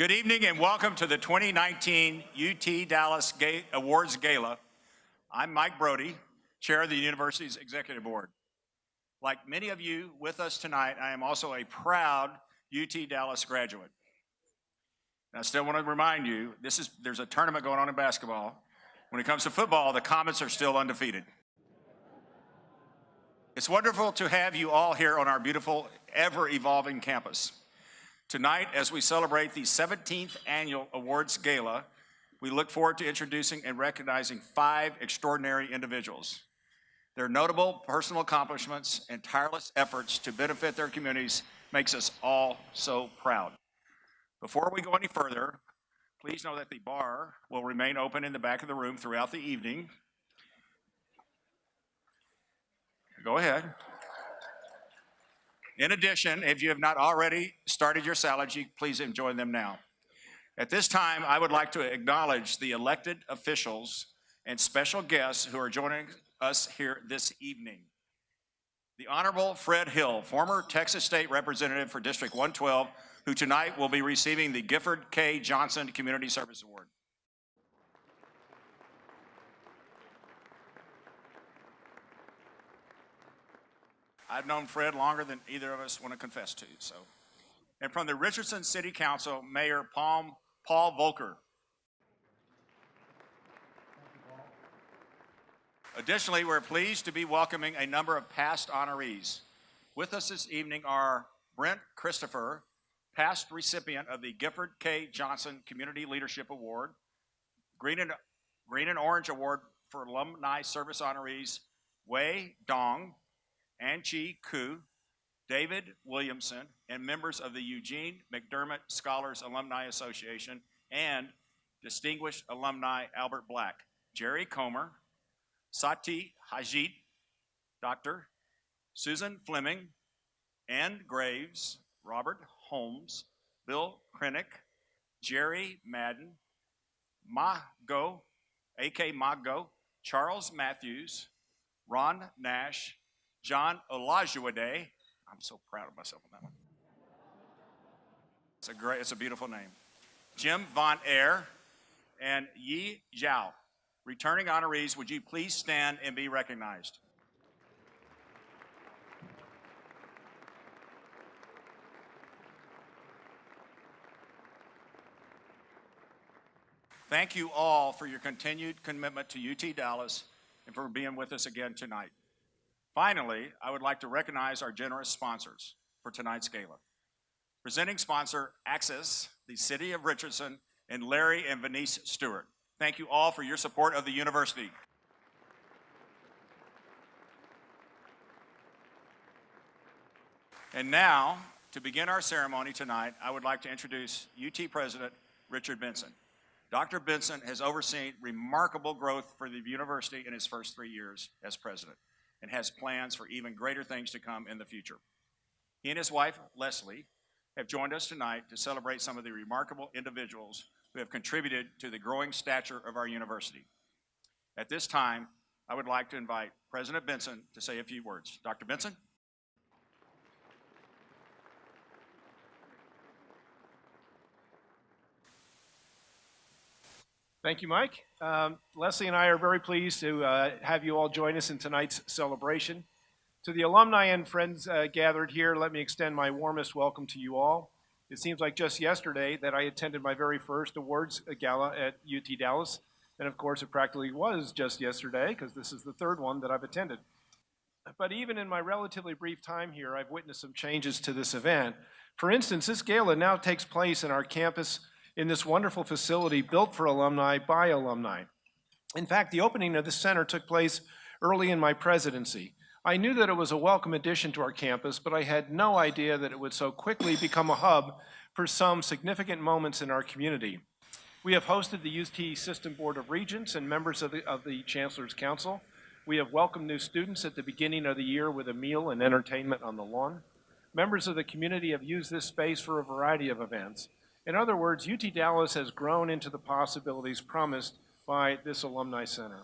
Good evening and welcome to the 2019 UT Dallas Awards Gala. I'm Mike Brody, Chair of the university's Executive Board. Like many of you with us tonight, I am also a proud UT Dallas graduate. And I still want to remind you, there's a tournament going on in basketball. When it comes to football, the Comets are still undefeated. It's wonderful to have you all here on our beautiful, ever-evolving campus. Tonight, as we celebrate the 17th Annual Awards Gala, we look forward to introducing and recognizing 5 extraordinary individuals. Their notable personal accomplishments and tireless efforts to benefit their communities makes us all so proud. Before we go any further, please know that the bar will remain open in the back of the room throughout the evening. Go ahead. In addition, if you have not already started your salads, please enjoy them now. At this time, I would like to acknowledge the elected officials and special guests who are joining us here this evening. The Honorable Fred Hill, former Texas State Representative for District 112, who tonight will be receiving the Gifford K. Johnson Community Service Award. I've known Fred longer than either of us want to confess to, so. And from the Richardson City Council, Mayor Paul Volcker. Additionally, we're pleased to be welcoming a number of past honorees. With us this evening are Brent Christopher, past recipient of the Gifford K. Johnson Community Leadership Award, Green and Orange Award for Alumni Service honorees, Wei Dong, Anchi Ku, David Williamson, and members of the Eugene McDermott Scholars Alumni Association, and distinguished alumni Albert Black, Jerry Comer, Sati Hajit, Dr. Susan Fleming, Ann Graves, Robert Holmes, Bill Krennick, Jerry Madden, Mago, A.K. Mago, Charles Matthews, Ron Nash, John Olajuwade. I'm so proud of myself on that one. It's a beautiful name. Jim Von Eyre and Yi Zhao. Returning honorees, would you please stand and be recognized? Thank you all for your continued commitment to UT Dallas and for being with us again tonight. Finally, I would like to recognize our generous sponsors for tonight's gala. Presenting sponsor, Access, the City of Richardson, and Larry and Venice Stewart. Thank you all for your support of the university. And now, to begin our ceremony tonight, I would like to introduce UT President Richard Benson. Dr. Benson has overseen remarkable growth for the university in his first 3 years as president, and has plans for even greater things to come in the future. He and his wife, Leslie, have joined us tonight to celebrate some of the remarkable individuals who have contributed to the growing stature of our university. At this time, I would like to invite President Benson to say a few words. Dr. Benson? Thank you, Mike. Leslie and I are very pleased to have you all join us in tonight's celebration. To the alumni and friends gathered here, let me extend my warmest welcome to you all. It seems like just yesterday that I attended my very first awards gala at UT Dallas, and of course it practically was just yesterday because this is the 3rd one that I've attended. But even in my relatively brief time here, I've witnessed some changes to this event. For instance, this gala now takes place in our campus in this wonderful facility built for alumni by alumni. In fact, the opening of this center took place early in my presidency. I knew that it was a welcome addition to our campus, but I had no idea that it would so quickly become a hub for some significant moments in our community. We have hosted the UT System Board of Regents and members of the Chancellor's Council. We have welcomed new students at the beginning of the year with a meal and entertainment on the lawn. Members of the community have used this space for a variety of events. In other words, UT Dallas has grown into the possibilities promised by this Alumni Center.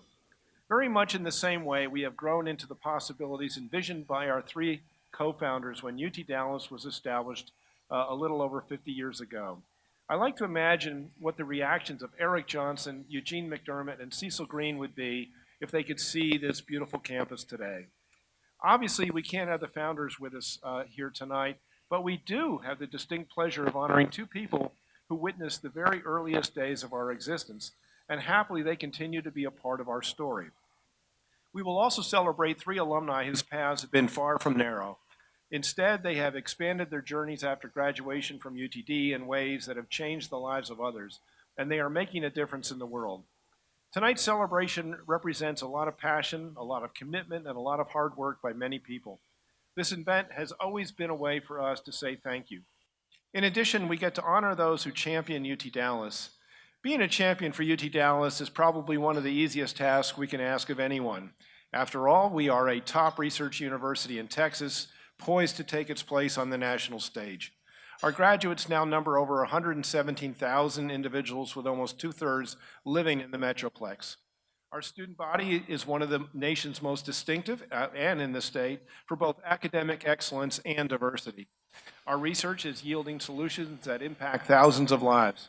Very much in the same way, we have grown into the possibilities envisioned by our 3 co-founders when UT Dallas was established a little over 50 years ago. I like to imagine what the reactions of Eric Johnson, Eugene McDermott, and Cecil Green would be if they could see this beautiful campus today. Obviously, we can't have the founders with us here tonight, but we do have the distinct pleasure of honoring two people who witnessed the very earliest days of our existence, and happily they continue to be a part of our story. We will also celebrate three alumni whose paths have been far from narrow. Instead, they have expanded their journeys after graduation from UTD in ways that have changed the lives of others, and they are making a difference in the world. Tonight's celebration represents a lot of passion, a lot of commitment, and a lot of hard work by many people. This event has always been a way for us to say thank you. In addition, we get to honor those who champion UT Dallas. Being a champion for UT Dallas is probably one of the easiest tasks we can ask of anyone. After all, we are a top research university in Texas, poised to take its place on the national stage. Our graduates now number over 117,000 individuals, with almost two-thirds living in the Metroplex. Our student body is one of the nation's most distinctive, and in the state, for both academic excellence and diversity. Our research is yielding solutions that impact thousands of lives.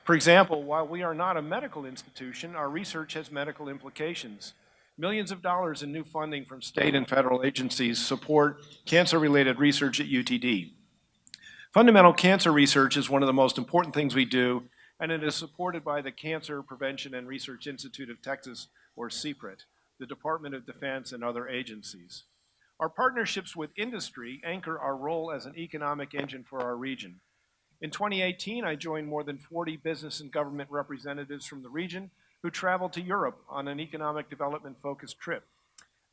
For example, while we are not a medical institution, our research has medical implications. Millions of dollars in new funding from state and federal agencies support cancer-related research at UTD. Fundamental cancer research is one of the most important things we do, and it is supported by the Cancer Prevention and Research Institute of Texas, or CPRIT, the Department of Defense, and other agencies. Our partnerships with industry anchor our role as an economic engine for our region. In 2018, I joined more than 40 business and government representatives from the region who traveled to Europe on an economic development-focused trip.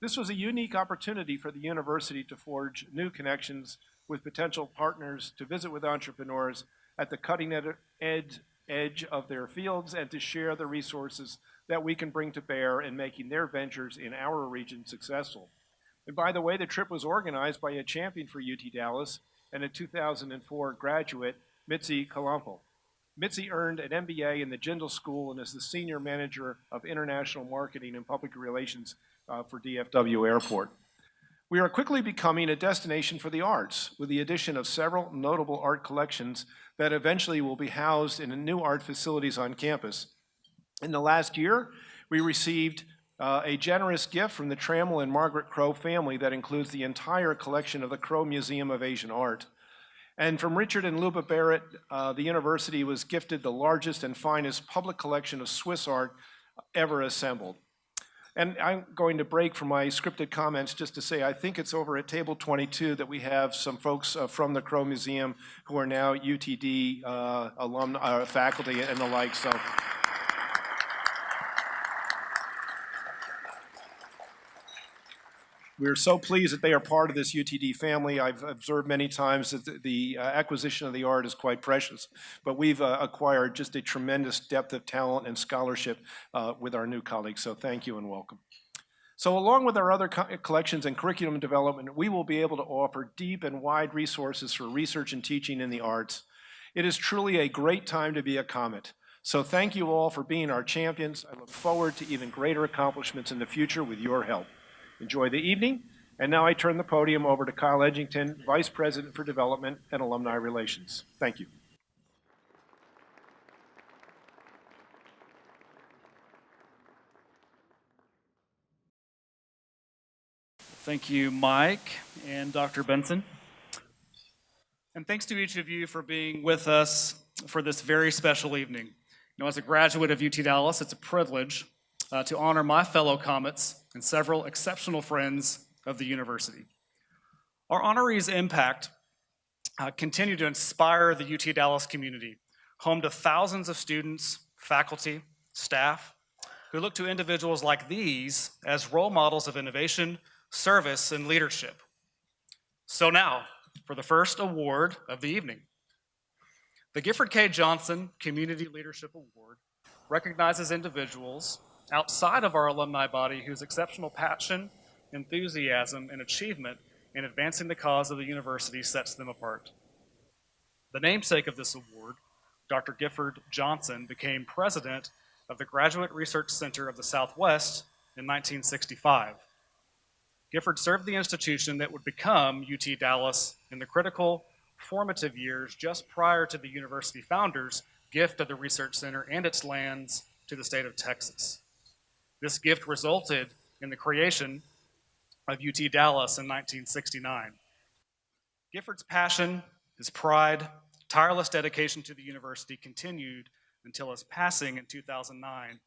This was a unique opportunity for the university to forge new connections with potential partners, to visit with entrepreneurs at the cutting edge of their fields, and to share the resources that we can bring to bear in making their ventures in our region successful. And by the way, the trip was organized by a champion for UT Dallas and a 2004 graduate, Mitzi Kalampel. Mitzi earned an MBA in the Jindal School and is the Senior Manager of International Marketing and Public Relations for DFW Airport. We are quickly becoming a destination for the arts, with the addition of several notable art collections that eventually will be housed in new art facilities on campus. In the last year, we received a generous gift from the Trammell and Margaret Crow family that includes the entire collection of the Crow Museum of Asian Art. And from Richard and Luba Barrett, the university was gifted the largest and finest public collection of Swiss art ever assembled. And I'm going to break from my scripted comments just to say I think it's over at table 22 that we have some folks from the Crow Museum who are now UTD alumni, faculty and the like. So. We're so pleased that they are part of this UTD family. I've observed many times that the acquisition of the art is quite precious, but we've acquired just a tremendous depth of talent and scholarship with our new colleagues, so thank you and welcome. So along with our other collections and curriculum development, we will be able to offer deep and wide resources for research and teaching in the arts. It is truly a great time to be a Comet. So thank you all for being our champions. I look forward to even greater accomplishments in the future with your help. Enjoy the evening, and now I turn the podium over to Kyle Edgington, Vice President for Development and Alumni Relations. Thank you. Thank you, Mike and Dr. Benson. And thanks to each of you for being with us for this very special evening. You know, as a graduate of UT Dallas, it's a privilege to honor my fellow Comets and several exceptional friends of the university. Our honorees' impact continue to inspire the UT Dallas community, home to thousands of students, faculty, staff, who look to individuals like these as role models of innovation, service, and leadership. So now, for the first award of the evening. The Gifford K. Johnson Community Leadership Award recognizes individuals outside of our alumni body whose exceptional passion, enthusiasm, and achievement in advancing the cause of the university sets them apart. The namesake of this award, Dr. Gifford Johnson, became president of the Graduate Research Center of the Southwest in 1965. Gifford served the institution that would become UT Dallas in the critical formative years just prior to the university founders' gift of the Research Center and its lands to the state of Texas. This gift resulted in the creation of UT Dallas in 1969. Gifford's passion, his pride, tireless dedication to the university continued until his passing in 2009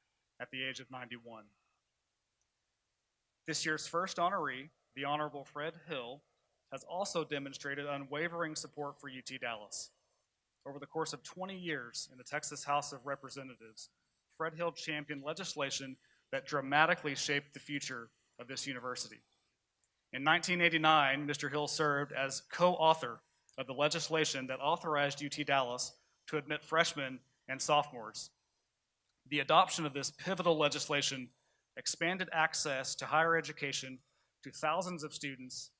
at the age of 91. This year's first honoree, the Honorable Fred Hill, has also demonstrated unwavering support for UT Dallas. Over the course of 20 years in the Texas House of Representatives, Fred Hill championed legislation that dramatically shaped the future of this university. In 1989, Mr. Hill served as co-author of the legislation that authorized UT Dallas to admit freshmen and sophomores. The adoption of this pivotal legislation expanded access to higher education to thousands of students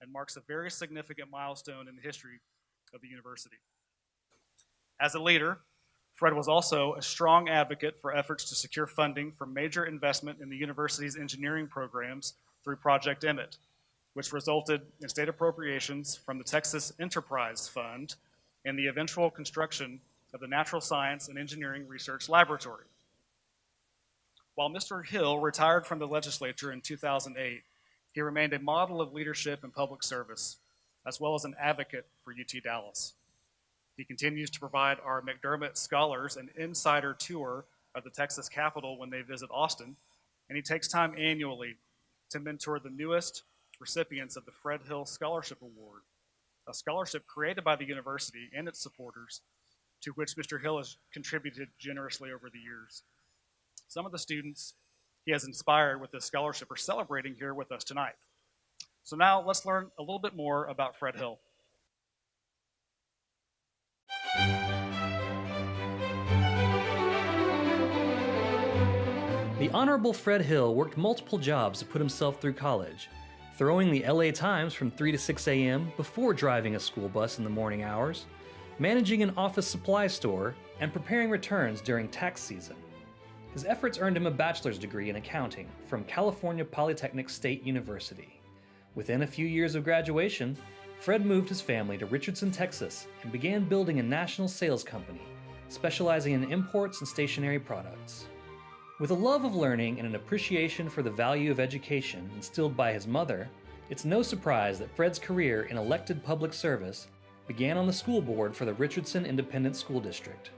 and marks a very significant milestone in the history of the university. As a leader, Fred was also a strong advocate for efforts to secure funding for major investment in the university's engineering programs through Project Emmett, which resulted in state appropriations from the Texas Enterprise Fund and the eventual construction of the Natural Science and Engineering Research Laboratory. While Mr. Hill retired from the legislature in 2008, he remained a model of leadership and public service, as well as an advocate for UT Dallas. He continues to provide our McDermott Scholars an insider tour of the Texas Capitol when they visit Austin, and he takes time annually to mentor the newest recipients of the Fred Hill Scholarship Award, a scholarship created by the university and its supporters, to which Mr. Hill has contributed generously over the years. Some of the students he has inspired with this scholarship are celebrating here with us tonight. So now let's learn a little bit more about Fred Hill. The Honorable Fred Hill worked multiple jobs to put himself through college, throwing the LA Times from 3 to 6 a.m. before driving a school bus in the morning hours, managing an office supply store, and preparing returns during tax season. His efforts earned him a bachelor's degree in accounting from California Polytechnic State University. Within a few years of graduation, Fred moved his family to Richardson, Texas, and began building a national sales company, specializing in imports and stationery products. With a love of learning and an appreciation for the value of education instilled by his mother, it's no surprise that Fred's career in elected public service began on the school board for the Richardson Independent School District.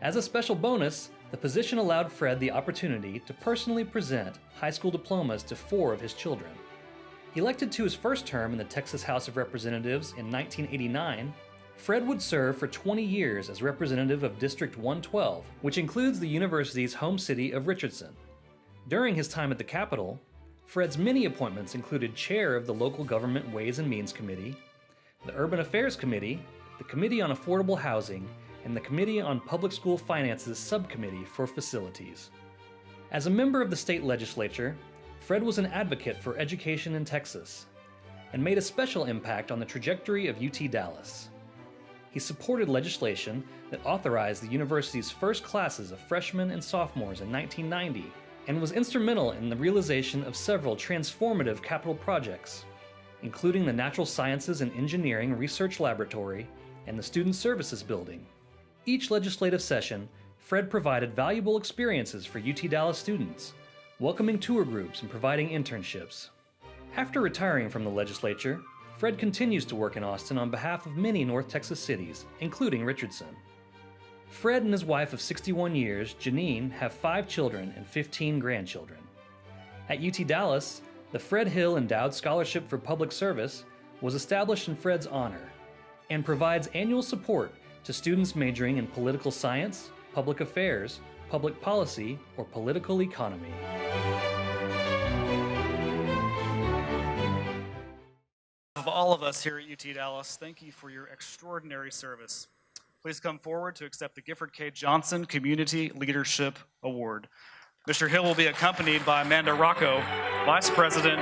As a special bonus, the position allowed Fred the opportunity to personally present high school diplomas to 4 of his children. Elected to his first term in the Texas House of Representatives in 1989, Fred would serve for 20 years as representative of District 112, which includes the university's home city of Richardson. During his time at the Capitol, Fred's many appointments included chair of the Local Government Ways and Means Committee, the Urban Affairs Committee, the Committee on Affordable Housing, and the Committee on Public School Finance's Subcommittee for Facilities. As a member of the state legislature, Fred was an advocate for education in Texas and made a special impact on the trajectory of UT Dallas. He supported legislation that authorized the university's first classes of freshmen and sophomores in 1990 and was instrumental in the realization of several transformative capital projects, including the Natural Sciences and Engineering Research Laboratory and the Student Services Building. Each legislative session, Fred provided valuable experiences for UT Dallas students, welcoming tour groups and providing internships. After retiring from the legislature, Fred continues to work in Austin on behalf of many North Texas cities, including Richardson. Fred and his wife of 61 years, Janine, have 5 children and 15 grandchildren. At UT Dallas, the Fred Hill Endowed Scholarship for Public Service was established in Fred's honor and provides annual support to students majoring in political science, public affairs, public policy, or political economy. Of all of us here at UT Dallas, thank you for your extraordinary service. Please come forward to accept the Gifford K. Johnson Community Leadership Award. Mr. Hill will be accompanied by Amanda Rocco, Vice President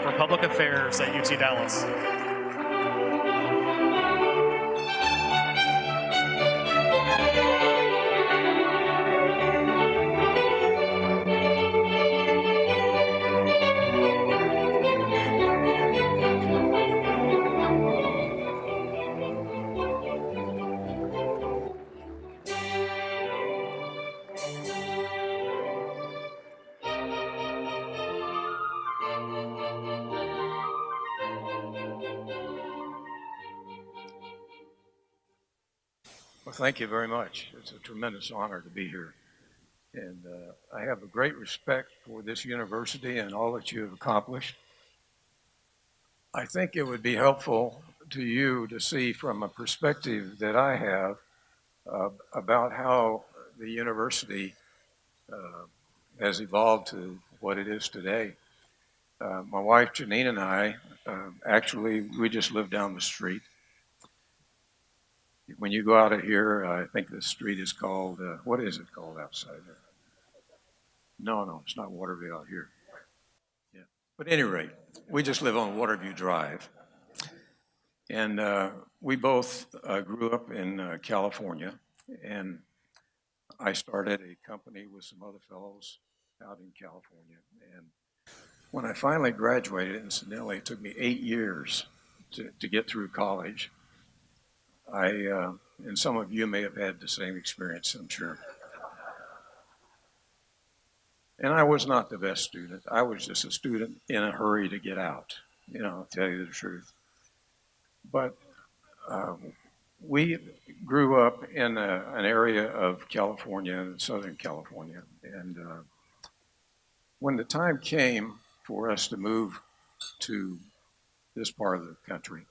for Public Affairs at UT Dallas. Well, thank you very much. It's a tremendous honor to be here. And I have a great respect for this university and all that you have accomplished. I think it would be helpful to you to see from a perspective that I have about how the university uh, has evolved to what it is today. My wife Janine and I, actually, we just live down the street. When you go out of here, I think the street is called, what is it called outside there? No, it's not Waterview out here. Yeah. But at any rate, we just live on Waterview Drive. And we both grew up in California. And I started a company with some other fellows out in California. And when I finally graduated, incidentally, it took me 8 years to get through college. And some of you may have had the same experience, I'm sure. And I was not the best student. I was just a student in a hurry to get out, to tell you the truth. But we grew up in an area of California, Southern California. And when the time came for us to move to this part of the country,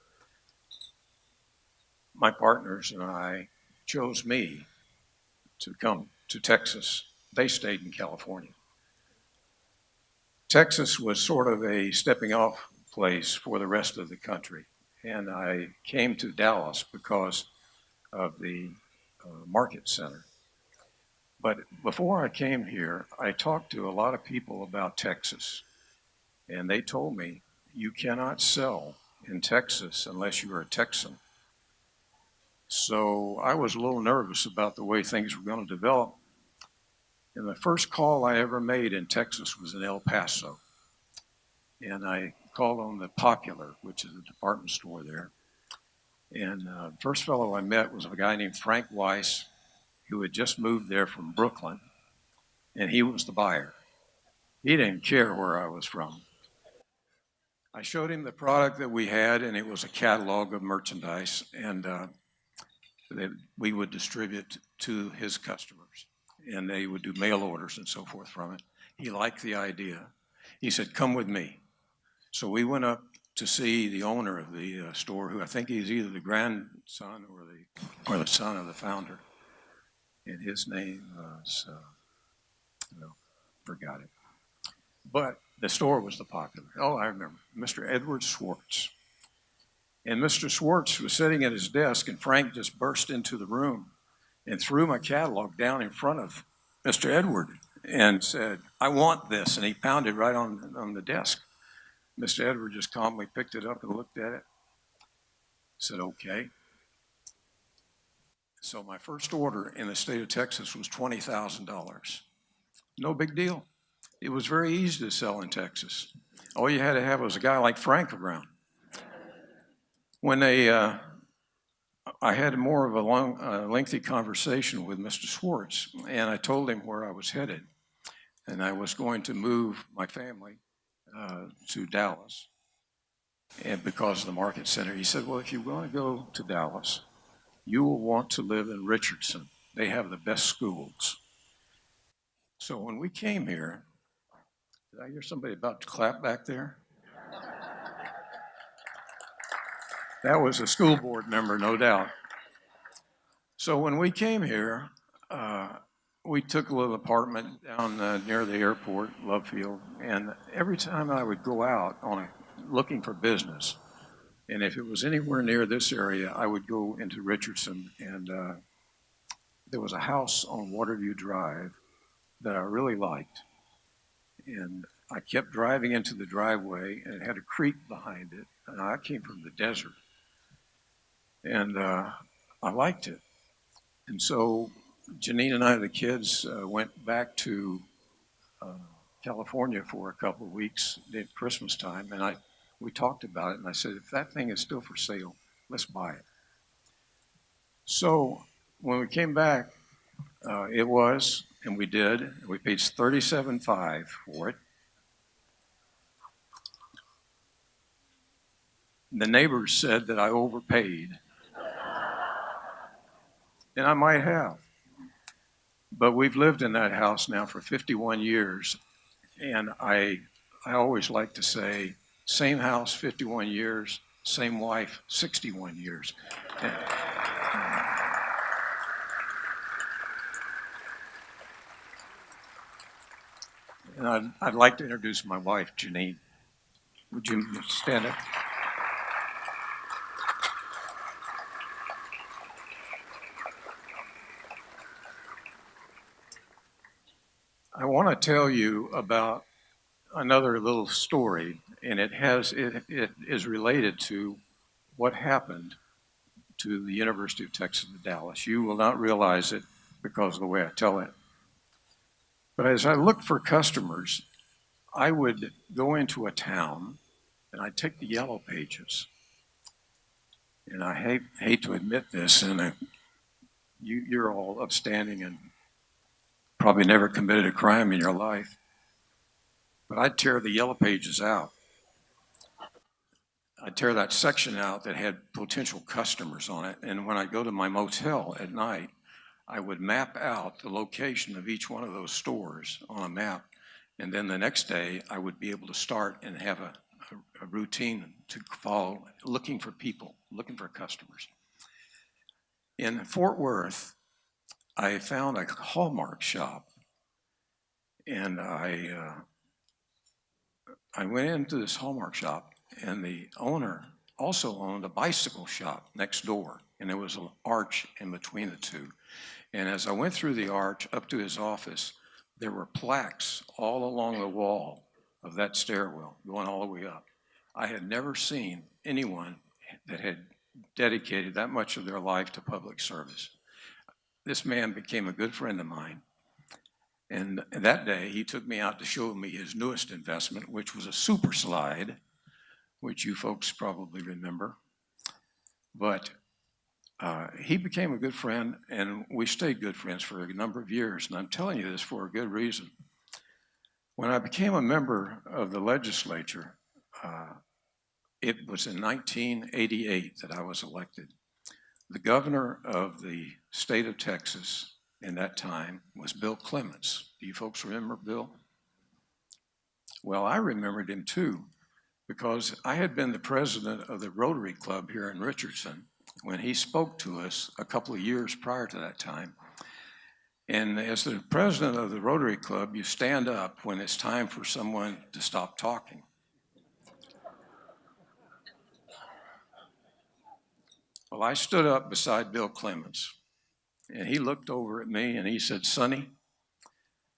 my partners and I chose me to come to Texas. They stayed in California. Texas was sort of a stepping off place for the rest of the country. And I came to Dallas because of the market center. But before I came here, I talked to a lot of people about Texas. And they told me, you cannot sell in Texas unless you're a Texan. So I was a little nervous about the way things were going to develop. And the first call I ever made in Texas was in El Paso. And I called on the Popular, which is a department store there. And the first fellow I met was a guy named Frank Weiss, who had just moved there from Brooklyn, and he was the buyer. He didn't care where I was from. I showed him the product that we had, and it was a catalog of merchandise, and that we would distribute to his customers, and they would do mail orders and so forth from it. He liked the idea. He said, come with me. So we went up to see the owner of the store, who I think he's either the grandson or the son of the founder. And his name was, forgot it. But the store was the Popular. Oh, I remember, Mr. Edward Swartz. And Mr. Swartz was sitting at his desk, and Frank just burst into the room and threw my catalog down in front of Mr. Edward and said, I want this. And he pounded right on the desk. Mr. Edward just calmly picked it up and looked at it, said, okay. So my first order in the state of Texas was $20,000. No big deal. It was very easy to sell in Texas. All you had to have was a guy like Frank around. When I had more of a lengthy conversation with Mr. Swartz, and I told him where I was headed. And I was going to move my family to Dallas, and because of the market center. He said, well, if you want to go to Dallas, you will want to live in Richardson. They have the best schools. So when we came here, did I hear somebody about to clap back there? That was a school board member, no doubt. So when we came here, we took a little apartment down near the airport, Love Field, and every time I would go out looking for business, and if it was anywhere near this area, I would go into Richardson, and there was a house on Waterview Drive that I really liked, and I kept driving into the driveway, and it had a creek behind it, and I came from the desert, and I liked it, and so Janine and I, the kids, went back to California for a couple of weeks at Christmas time, and we talked about it, and I said, if that thing is still for sale, let's buy it. So when we came back, it was, and we did, and we paid $37,500 for it. The neighbors said that I overpaid. And I might have. But we've lived in that house now for 51 years. And I always like to say, same house, 51 years, same wife, 61 years. And, I'd like to introduce my wife, Janine. Would you stand up? I want to tell you about another little story, and it is related to what happened to the University of Texas at Dallas. You will not realize it because of the way I tell it. But as I looked for customers, I would go into a town and I'd take the yellow pages. And I hate to admit this, and you're all upstanding and probably never committed a crime in your life. But I'd tear the yellow pages out. I'd tear that section out that had potential customers on it. And when I go to my motel at night, I would map out the location of each one of those stores on a map. And then the next day, I would be able to start and have a routine to follow, looking for people, looking for customers. In Fort Worth, I found a Hallmark shop. And I went into this Hallmark shop, and the owner also owned a bicycle shop next door, and there was an arch in between the two. And as I went through the arch up to his office, there were plaques all along the wall of that stairwell going all the way up. I had never seen anyone that had dedicated that much of their life to public service. This man became a good friend of mine. And that day, he took me out to show me his newest investment, which was a super slide, which you folks probably remember. But he became a good friend, and we stayed good friends for a number of years. And I'm telling you this for a good reason. When I became a member of the legislature, it was in 1988 that I was elected. The governor of the state of Texas in that time was Bill Clements. Do you folks remember Bill? Well, I remembered him too, because I had been the president of the Rotary Club here in Richardson when he spoke to us a couple of years prior to that time. And as the president of the Rotary Club, you stand up when it's time for someone to stop talking. Well, I stood up beside Bill Clements, and he looked over at me and he said, "Sonny,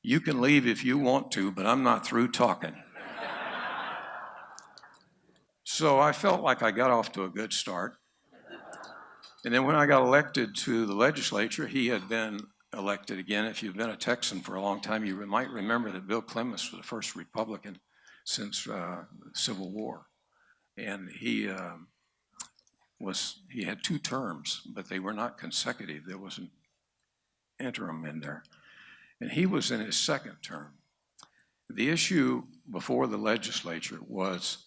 you can leave if you want to, but I'm not through talking." So I felt like I got off to a good start. And then when I got elected to the legislature, he had been elected again. If you've been a Texan for a long time, you might remember that Bill Clements was the first Republican since the Civil War. And he had 2 terms, but they were not consecutive. There was an interim in there. And he was in his 2nd term. The issue before the legislature was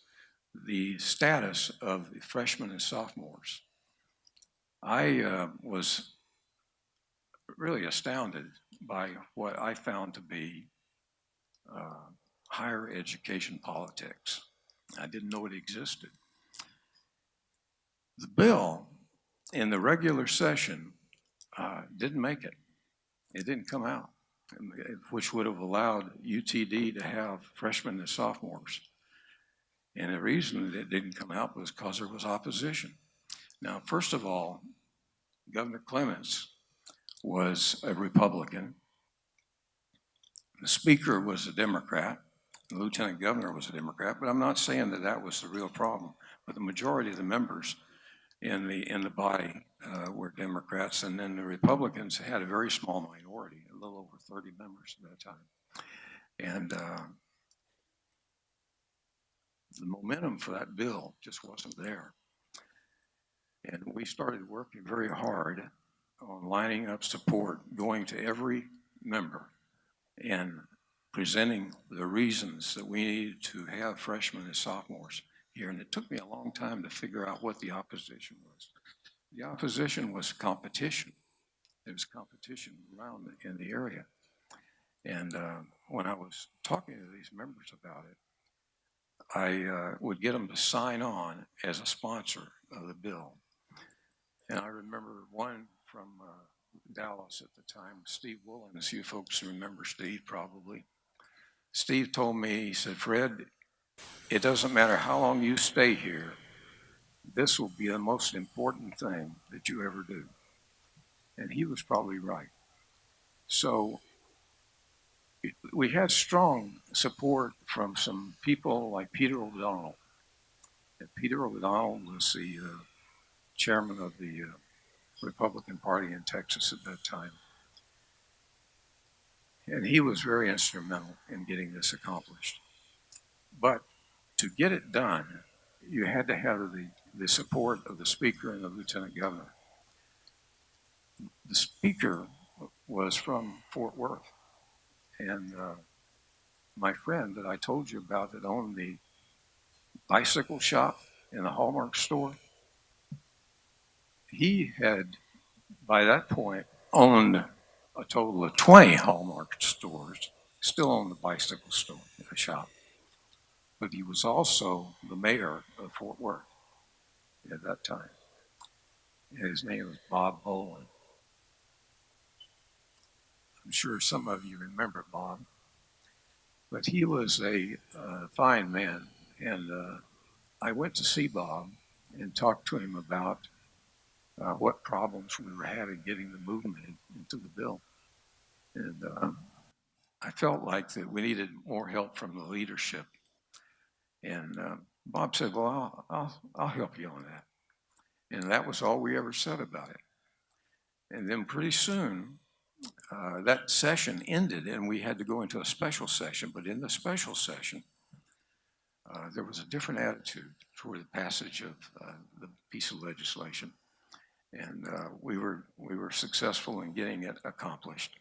the status of the freshmen and sophomores. I was really astounded by what I found to be higher education politics. I didn't know it existed. The bill in the regular session didn't make it. It didn't come out, which would have allowed UTD to have freshmen and sophomores. And the reason that it didn't come out was because there was opposition. Now, first of all, Governor Clements was a Republican. The Speaker was a Democrat. The Lieutenant Governor was a Democrat. But I'm not saying that that was the real problem. But the majority of the members in the body were Democrats, and then the Republicans had a very small minority, a little over 30 members at that time. And the momentum for that bill just wasn't there. And we started working very hard on lining up support, going to every member and presenting the reasons that we needed to have freshmen and sophomores here. And it took me a long time to figure out what the opposition was. The opposition was competition. there was competition around in the area. And when I was talking to these members about it, I would get them to sign on as a sponsor of the bill. And I remember one from Dallas at the time, Steve Woolens. You folks remember Steve probably. Steve told me, he said, Fred, it doesn't matter how long you stay here, this will be the most important thing that you ever do. And he was probably right. So we had strong support from some people like Peter O'Donnell. And Peter O'Donnell was the chairman of the Republican Party in Texas at that time. And he was very instrumental in getting this accomplished. But to get it done, you had to have the support of the Speaker and the Lieutenant Governor. The Speaker was from Fort Worth. And my friend that I told you about that owned the bicycle shop in the Hallmark store, he had, by that point, owned a total of 20 Hallmark stores, still owned the bicycle store, the shop. But he was also the mayor of Fort Worth at that time. And his name was Bob Boland. I'm sure some of you remember Bob. But he was a fine man. And I went to see Bob and talked to him about what problems we were having getting the movement into the bill. And I felt like that we needed more help from the leadership. And Bob said, well, I'll help you on that. And that was all we ever said about it. And then pretty soon, that session ended and we had to go into a special session. But in the special session, there was a different attitude toward the passage of the piece of legislation. And we were successful in getting it accomplished.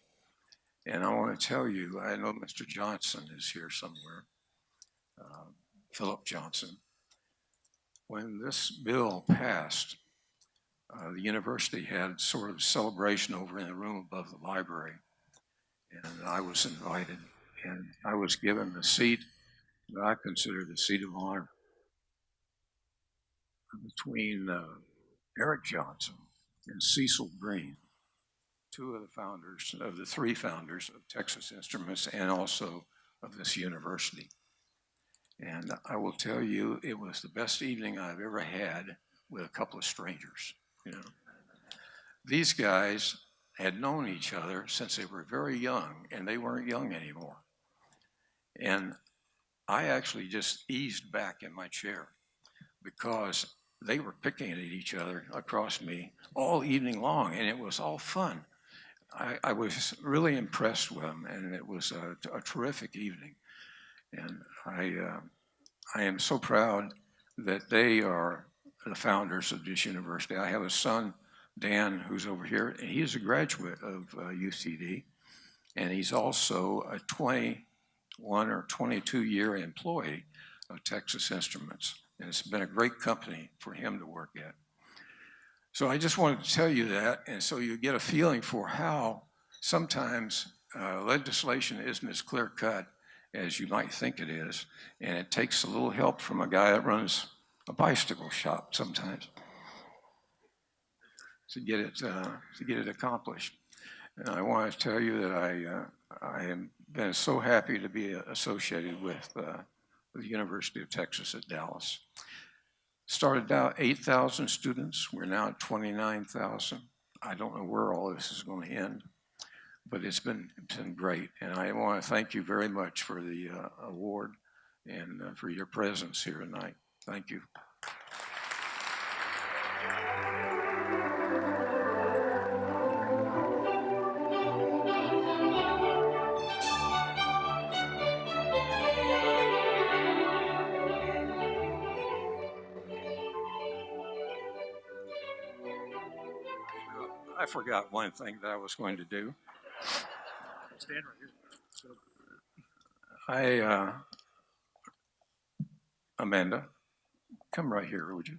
And I want to tell you, I know Mr. Johnson is here somewhere, Philip Johnson. When this bill passed, the university had sort of celebration over in the room above the library. And I was invited, and I was given the seat that I consider the seat of honor between Eric Johnson and Cecil Green, two of the founders, of the three founders of Texas Instruments and also of this university. And I will tell you, it was the best evening I've ever had with a couple of strangers, you know. These guys had known each other since they were very young, and they weren't young anymore. And I actually just eased back in my chair because they were picking at each other across me all evening long, and it was all fun. I was really impressed with them, and it was a terrific evening. And I am so proud that they are the founders of this university. I have a son, Dan, who's over here, and he is a graduate of UCD, and he's also a 21 or 22-year employee of Texas Instruments. And it's been a great company for him to work at. So I just wanted to tell you that, and so you get a feeling for how sometimes legislation isn't as clear-cut as you might think it is, and it takes a little help from a guy that runs a bicycle shop sometimes to get it accomplished. And I want to tell you that I am been so happy to be associated with the University of Texas at Dallas. Started out 8,000 students. We're now at 29,000. I don't know where all this is going to end, but it's been great. And I want to thank you very much for the award and for your presence here tonight. Thank you. I forgot one thing that I was going to do. Stand right here. Amanda, come right here, would you?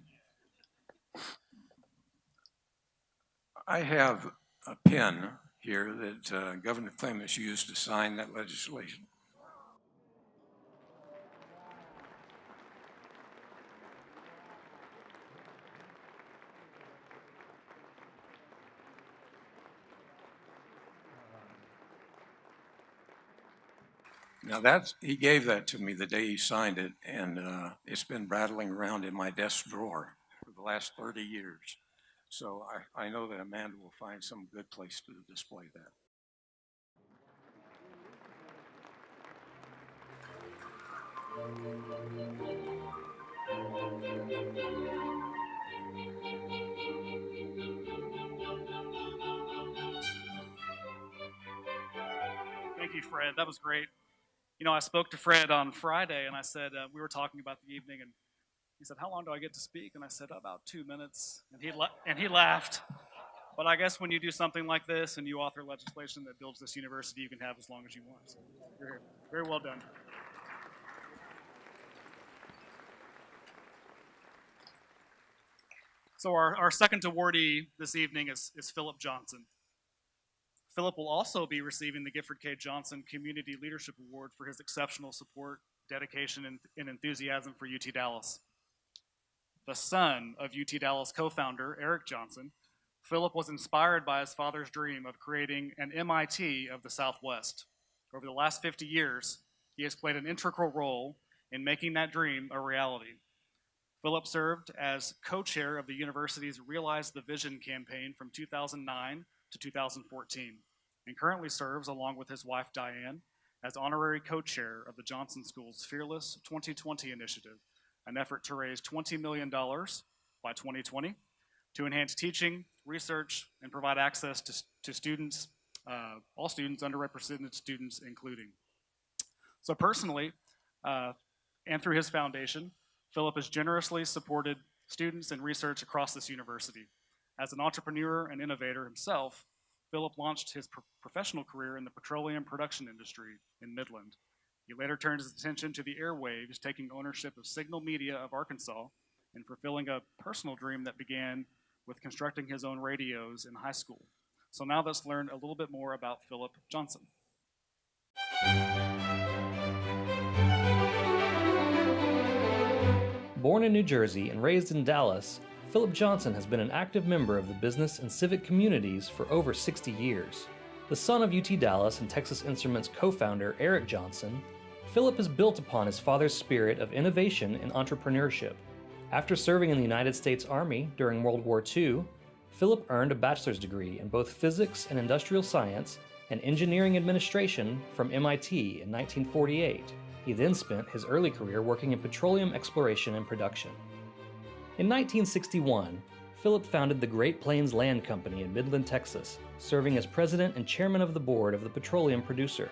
I have a pen here that Governor Clements used to sign that legislation. Now he gave that to me the day he signed it, and it's been rattling around in my desk drawer for the last 30 years. So I know that Amanda will find some good place to display that. Thank you, Fred. That was great. You know, I spoke to Fred on Friday, and I said, we were talking about the evening, and he said, "How long do I get to speak?" And I said, "About 2 minutes." And he laughed. But I guess when you do something like this and you author legislation that builds this university, you can have as long as you want. So you're here. Very well done. So our second awardee this evening is Philip Johnson. Philip will also be receiving the Gifford K. Johnson Community Leadership Award for his exceptional support, dedication, and enthusiasm for UT Dallas. The son of UT Dallas co-founder Eric Johnson, Philip was inspired by his father's dream of creating an MIT of the Southwest. Over the last 50 years, he has played an integral role in making that dream a reality. Philip served as co-chair of the university's Realize the Vision campaign from 2009 to 2014, and currently serves, along with his wife Diane, as honorary co-chair of the Johnson School's Fearless 2020 initiative, an effort to raise $20 million by 2020 to enhance teaching, research, and provide access to students, all students, underrepresented students including. So personally, and through his foundation, Philip has generously supported students and research across this university. As an entrepreneur and innovator himself, Philip launched his professional career in the petroleum production industry in Midland. He later turned his attention to the airwaves, taking ownership of Signal Media of Arkansas and fulfilling a personal dream that began with constructing his own radios in high school. So now let's learn a little bit more about Philip Johnson. Born in New Jersey and raised in Dallas, Philip Johnson has been an active member of the business and civic communities for over 60 years. The son of UT Dallas and Texas Instruments co-founder Eric Johnson, Philip has built upon his father's spirit of innovation and entrepreneurship. After serving in the United States Army during World War II, Philip earned a bachelor's degree in both physics and industrial science and engineering administration from MIT in 1948. He then spent his early career working in petroleum exploration and production. In 1961, Philip founded the Great Plains Land Company in Midland, Texas, serving as president and chairman of the board of the petroleum producer.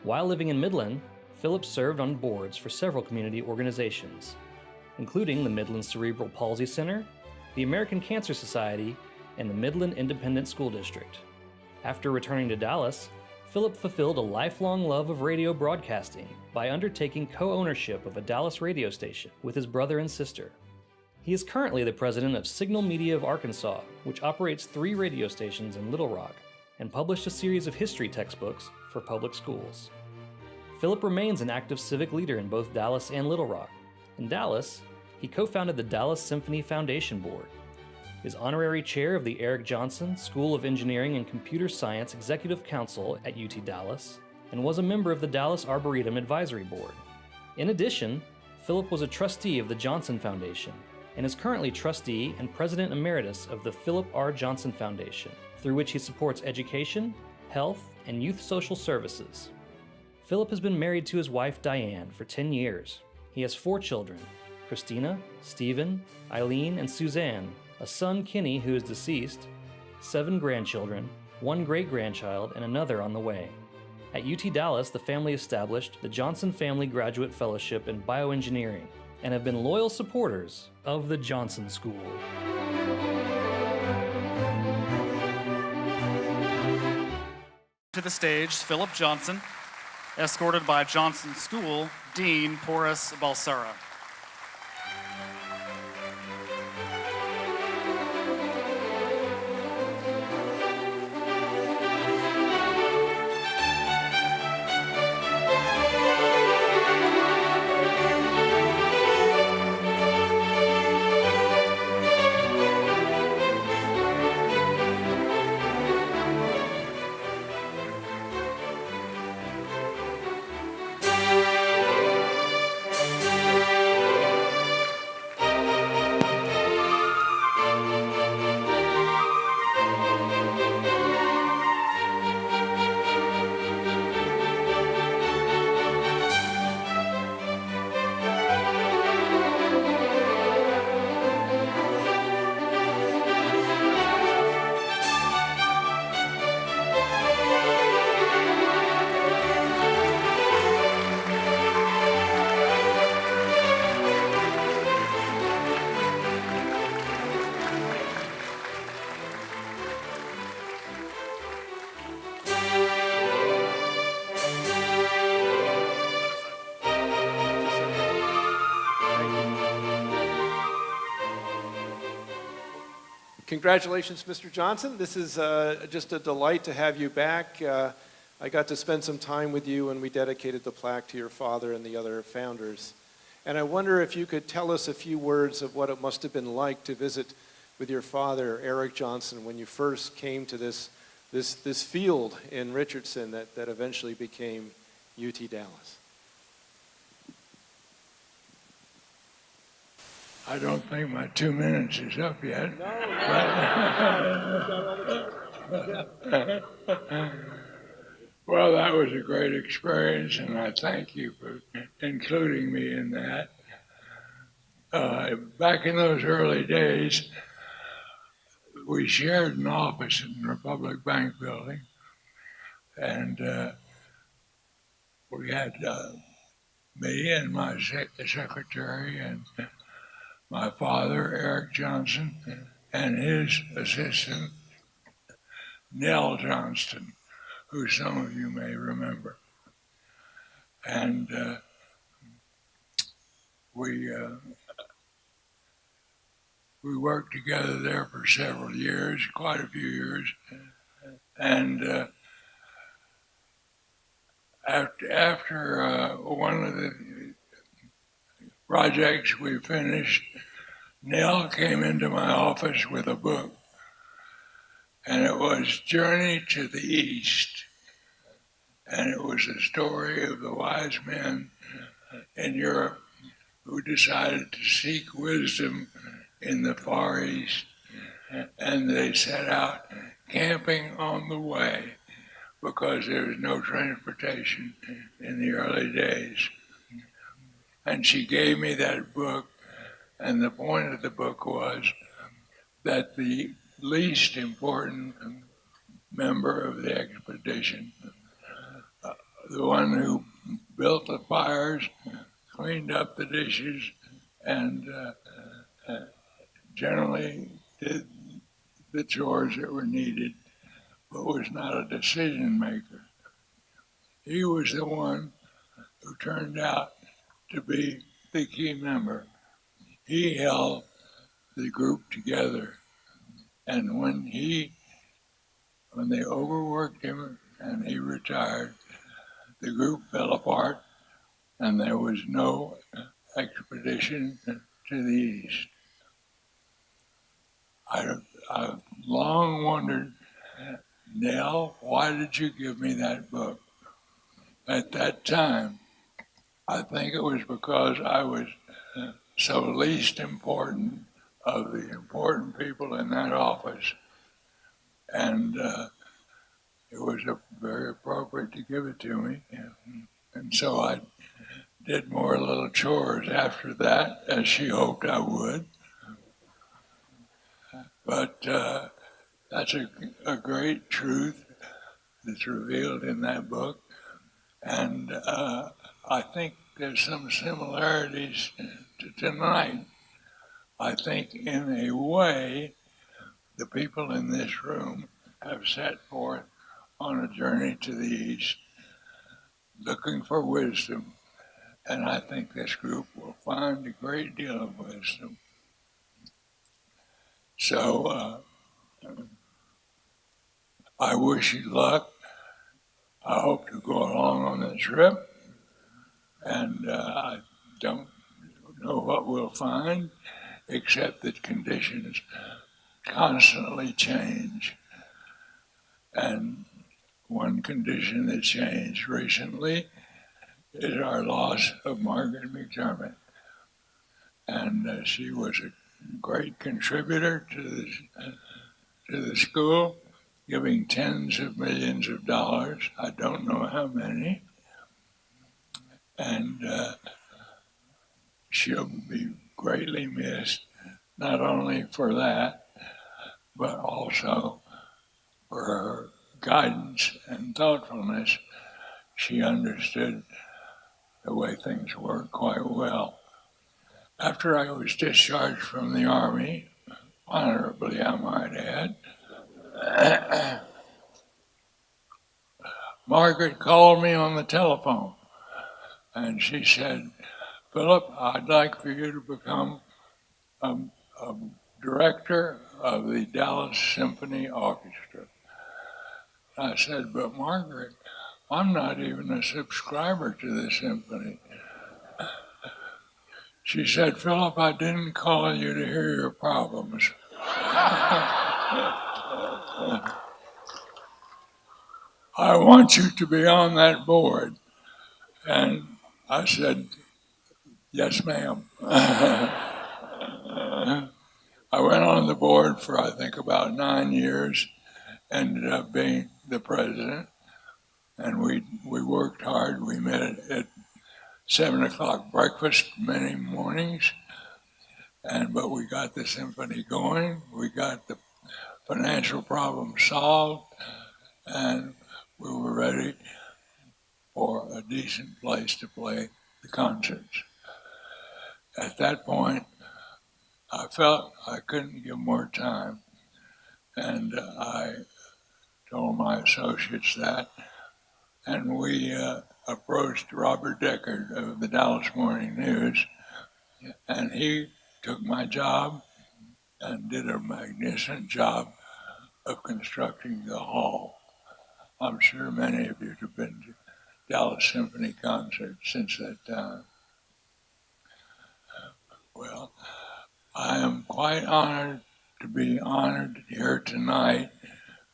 While living in Midland, Philip served on boards for several community organizations, including the Midland Cerebral Palsy Center, the American Cancer Society, and the Midland Independent School District. After returning to Dallas, Philip fulfilled a lifelong love of radio broadcasting by undertaking co-ownership of a Dallas radio station with his brother and sister. He is currently the president of Signal Media of Arkansas, which operates 3 radio stations in Little Rock and published a series of history textbooks for public schools. Philip remains an active civic leader in both Dallas and Little Rock. In Dallas, he co-founded the Dallas Symphony Foundation Board, is honorary chair of the Eric Johnson School of Engineering and Computer Science Executive Council at UT Dallas, and was a member of the Dallas Arboretum Advisory Board. In addition, Philip was a trustee of the Johnson Foundation and is currently trustee and president emeritus of the Philip R. Johnson Foundation, through which he supports education, health, and youth social services. Philip has been married to his wife Diane for 10 years. He has 4 children, Christina, Stephen, Eileen, and Suzanne, a son, Kenny, who is deceased, 7 grandchildren, 1 great-grandchild, and another on the way. At UT Dallas, the family established the Johnson Family Graduate Fellowship in Bioengineering and have been loyal supporters of the Johnson School. To the stage, Philip Johnson, escorted by Johnson School Dean Porras Balsara. Congratulations, Mr. Johnson. This is just a delight to have you back. I got to spend some time with you when we dedicated the plaque to your father and the other founders. And I wonder if you could tell us a few words of what it must have been like to visit with your father, Eric Johnson, when you first came to this field in Richardson that eventually became UT Dallas. I don't think my 2 minutes is up yet. Well, that was a great experience, and I thank you for including me in that. Back in those early days, we shared an office in the Republic Bank building, and we had me and my secretary and my father, Eric Johnson, and his assistant, Nell Johnston, who some of you may remember. And we worked together there for several years, quite a few years. And after one of the projects we finished, Nell came into my office with a book, and it was Journey to the East. And it was the story of the wise men in Europe who decided to seek wisdom in the Far East. And they set out camping on the way because there was no transportation in the early days. And she gave me that book, and the point of the book was that the least important member of the expedition, the one who built the fires, cleaned up the dishes, and generally did the chores that were needed, but was not a decision maker. He was the one who turned out to be the key member. He held the group together, and when they overworked him and he retired, the group fell apart, and there was no expedition to the east. I've long wondered, Nell, why did you give me that book? At that time, I think it was because I was so least important of the important people in that office. And it was very appropriate to give it to me. And so I did more little chores after that, as she hoped I would. But that's a great truth that's revealed in that book. And I think there's some similarities to tonight. I think in a way, the people in this room have set forth on a journey to the east, looking for wisdom. And I think this group will find a great deal of wisdom. So I wish you luck. I hope to go along on the trip. And I don't know what we'll find, except that conditions constantly change. And one condition that changed recently is our loss of Margaret McDermott. And she was a great contributor to the school, giving tens of millions of dollars. I don't know how many. And she'll be greatly missed, not only for that, but also for her guidance and thoughtfulness. She understood the way things work quite well. After I was discharged from the Army, honorably I might add, Margaret called me on the telephone and she said, "Philip, I'd like for you to become a director of the Dallas Symphony Orchestra. I said, but Margaret, I'm not even a subscriber to the symphony. She said, Philip, I didn't call you to hear your problems. I want you to be on that board. And I said, yes, ma'am. I went on the board for, I think, about 9 years, ended up being the president, and we worked hard. We met at 7 o'clock breakfast many mornings, but we got the symphony going. We got the financial problem solved, and we were ready for a decent place to play the concerts. At that point, I felt I couldn't give more time, and I told my associates that, and we approached Robert Deckard of the Dallas Morning News, and he took my job and did a magnificent job of constructing the hall. I'm sure many of you have been to Dallas Symphony concerts since that time. Well, I am quite honored to be honored here tonight.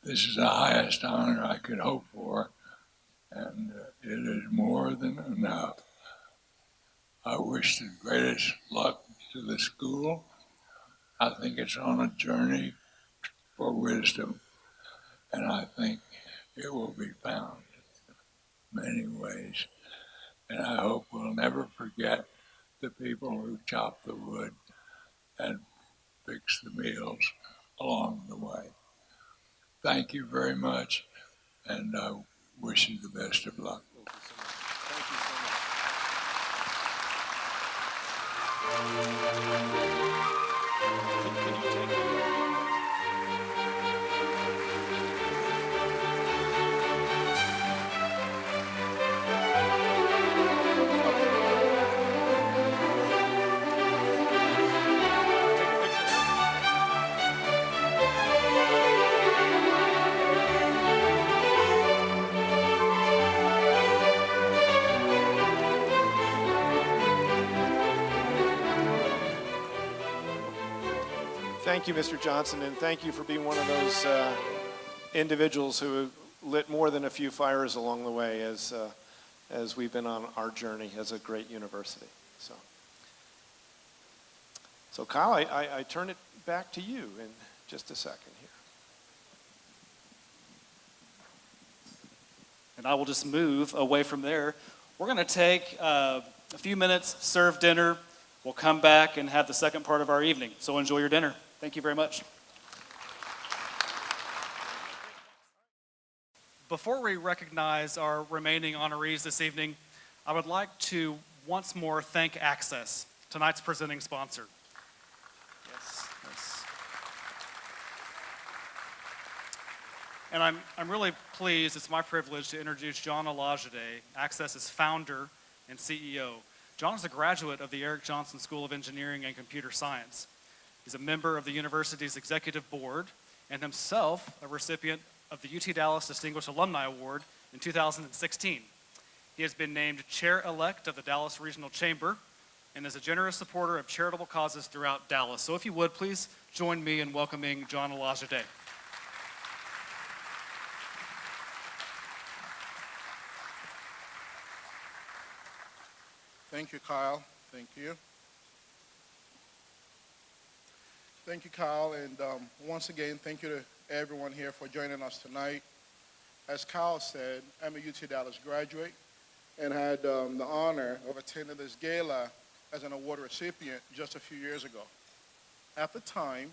This is the highest honor I could hope for, and it is more than enough. I wish the greatest luck to the school. I think it's on a journey for wisdom, and I think it will be found in many ways. And I hope we'll never forget the people who chopped the wood and fixed the meals along the way. Thank you very much, and I wish you the best of luck. Thank you, Mr. Johnson, and thank you for being one of those individuals who lit more than a few fires along the way as we've been on our journey as a great university. So Kyle, I turn it back to you in just a second here. And I will just move away from there. We're going to take a few minutes, serve dinner. We'll come back and have the second part of our evening. So enjoy your dinner. Thank you very much. Before we recognize our remaining honorees this evening, I would like to once more thank Access, tonight's presenting sponsor. Yes. And I'm really pleased, it's my privilege to introduce John Olajide, Access's founder and CEO. John is a graduate of the Eric Johnson School of Engineering and Computer Science. He's a member of the university's executive board and himself a recipient of the UT Dallas Distinguished Alumni Award in 2016. He has been named chair-elect of the Dallas Regional Chamber and is a generous supporter of charitable causes throughout Dallas. So if you would, please join me in welcoming John Olajide. Thank you, Kyle. Thank you. Thank you, Kyle, and once again, thank you to everyone here for joining us tonight. As Kyle said, I'm a UT Dallas graduate and had the honor of attending this gala as an award recipient just a few years ago. At the time,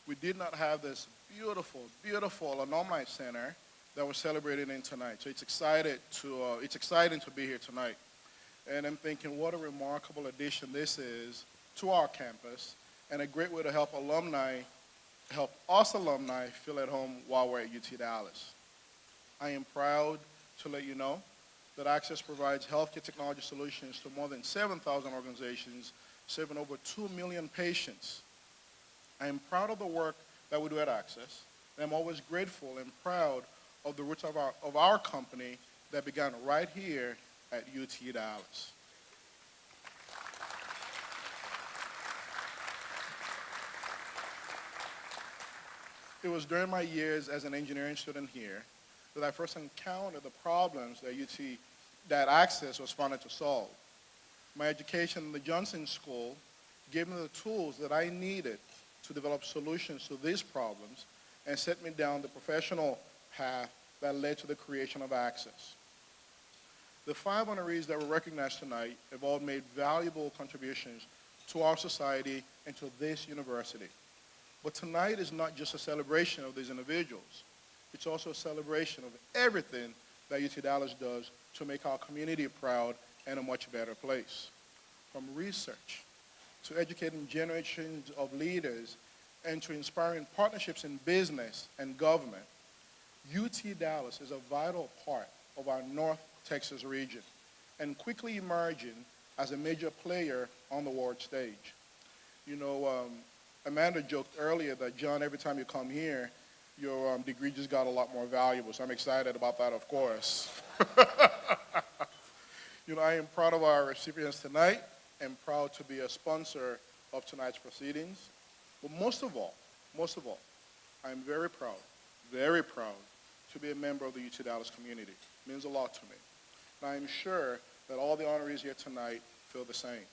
we did not have this beautiful, beautiful alumni center that we're celebrating in tonight. So it's exciting to be here tonight. And I'm thinking what a remarkable addition this is to our campus and a great way to help us alumni feel at home while we're at UT Dallas. I am proud to let you know that Access provides healthcare technology solutions to more than 7,000 organizations, serving over 2 million patients. I am proud of the work that we do at Access. And I'm always grateful and proud of the roots of our company that began right here at UT Dallas. It was during my years as an engineering student here that I first encountered the problems that Access was founded to solve. My education in the Johnson School gave me the tools that I needed to develop solutions to these problems and set me down the professional path that led to the creation of Access. The 5 honorees that were recognized tonight have all made valuable contributions to our society and to this university. But tonight is not just a celebration of these individuals. It's also a celebration of everything that UT Dallas does to make our community proud and a much better place. From research to educating generations of leaders and to inspiring partnerships in business and government, UT Dallas is a vital part of our North Texas region and quickly emerging as a major player on the world stage. You know, Amanda joked earlier that, John, every time you come here, your degree just got a lot more valuable, so I'm excited about that, of course. You know, I am proud of our recipients tonight and proud to be a sponsor of tonight's proceedings. But most of all, I am very proud to be a member of the UT Dallas community. It means a lot to me. And I am sure that all the honorees here tonight feel the same.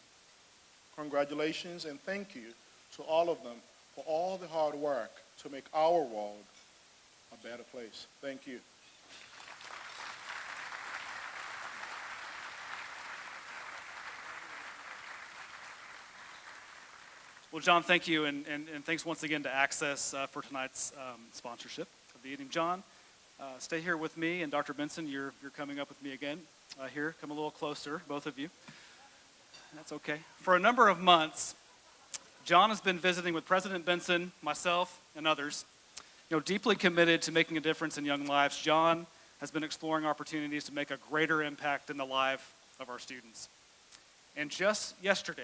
Congratulations and thank you to all of them for all the hard work to make our world a better place. Thank you. Well, John, thank you, and thanks once again to Access for tonight's sponsorship of the evening. John, stay here with me, and Dr. Benson, you're coming up with me again. Here, come a little closer, both of you. That's okay. For a number of months, John has been visiting with President Benson, myself, and others. You know, deeply committed to making a difference in young lives, John has been exploring opportunities to make a greater impact in the life of our students. And just yesterday,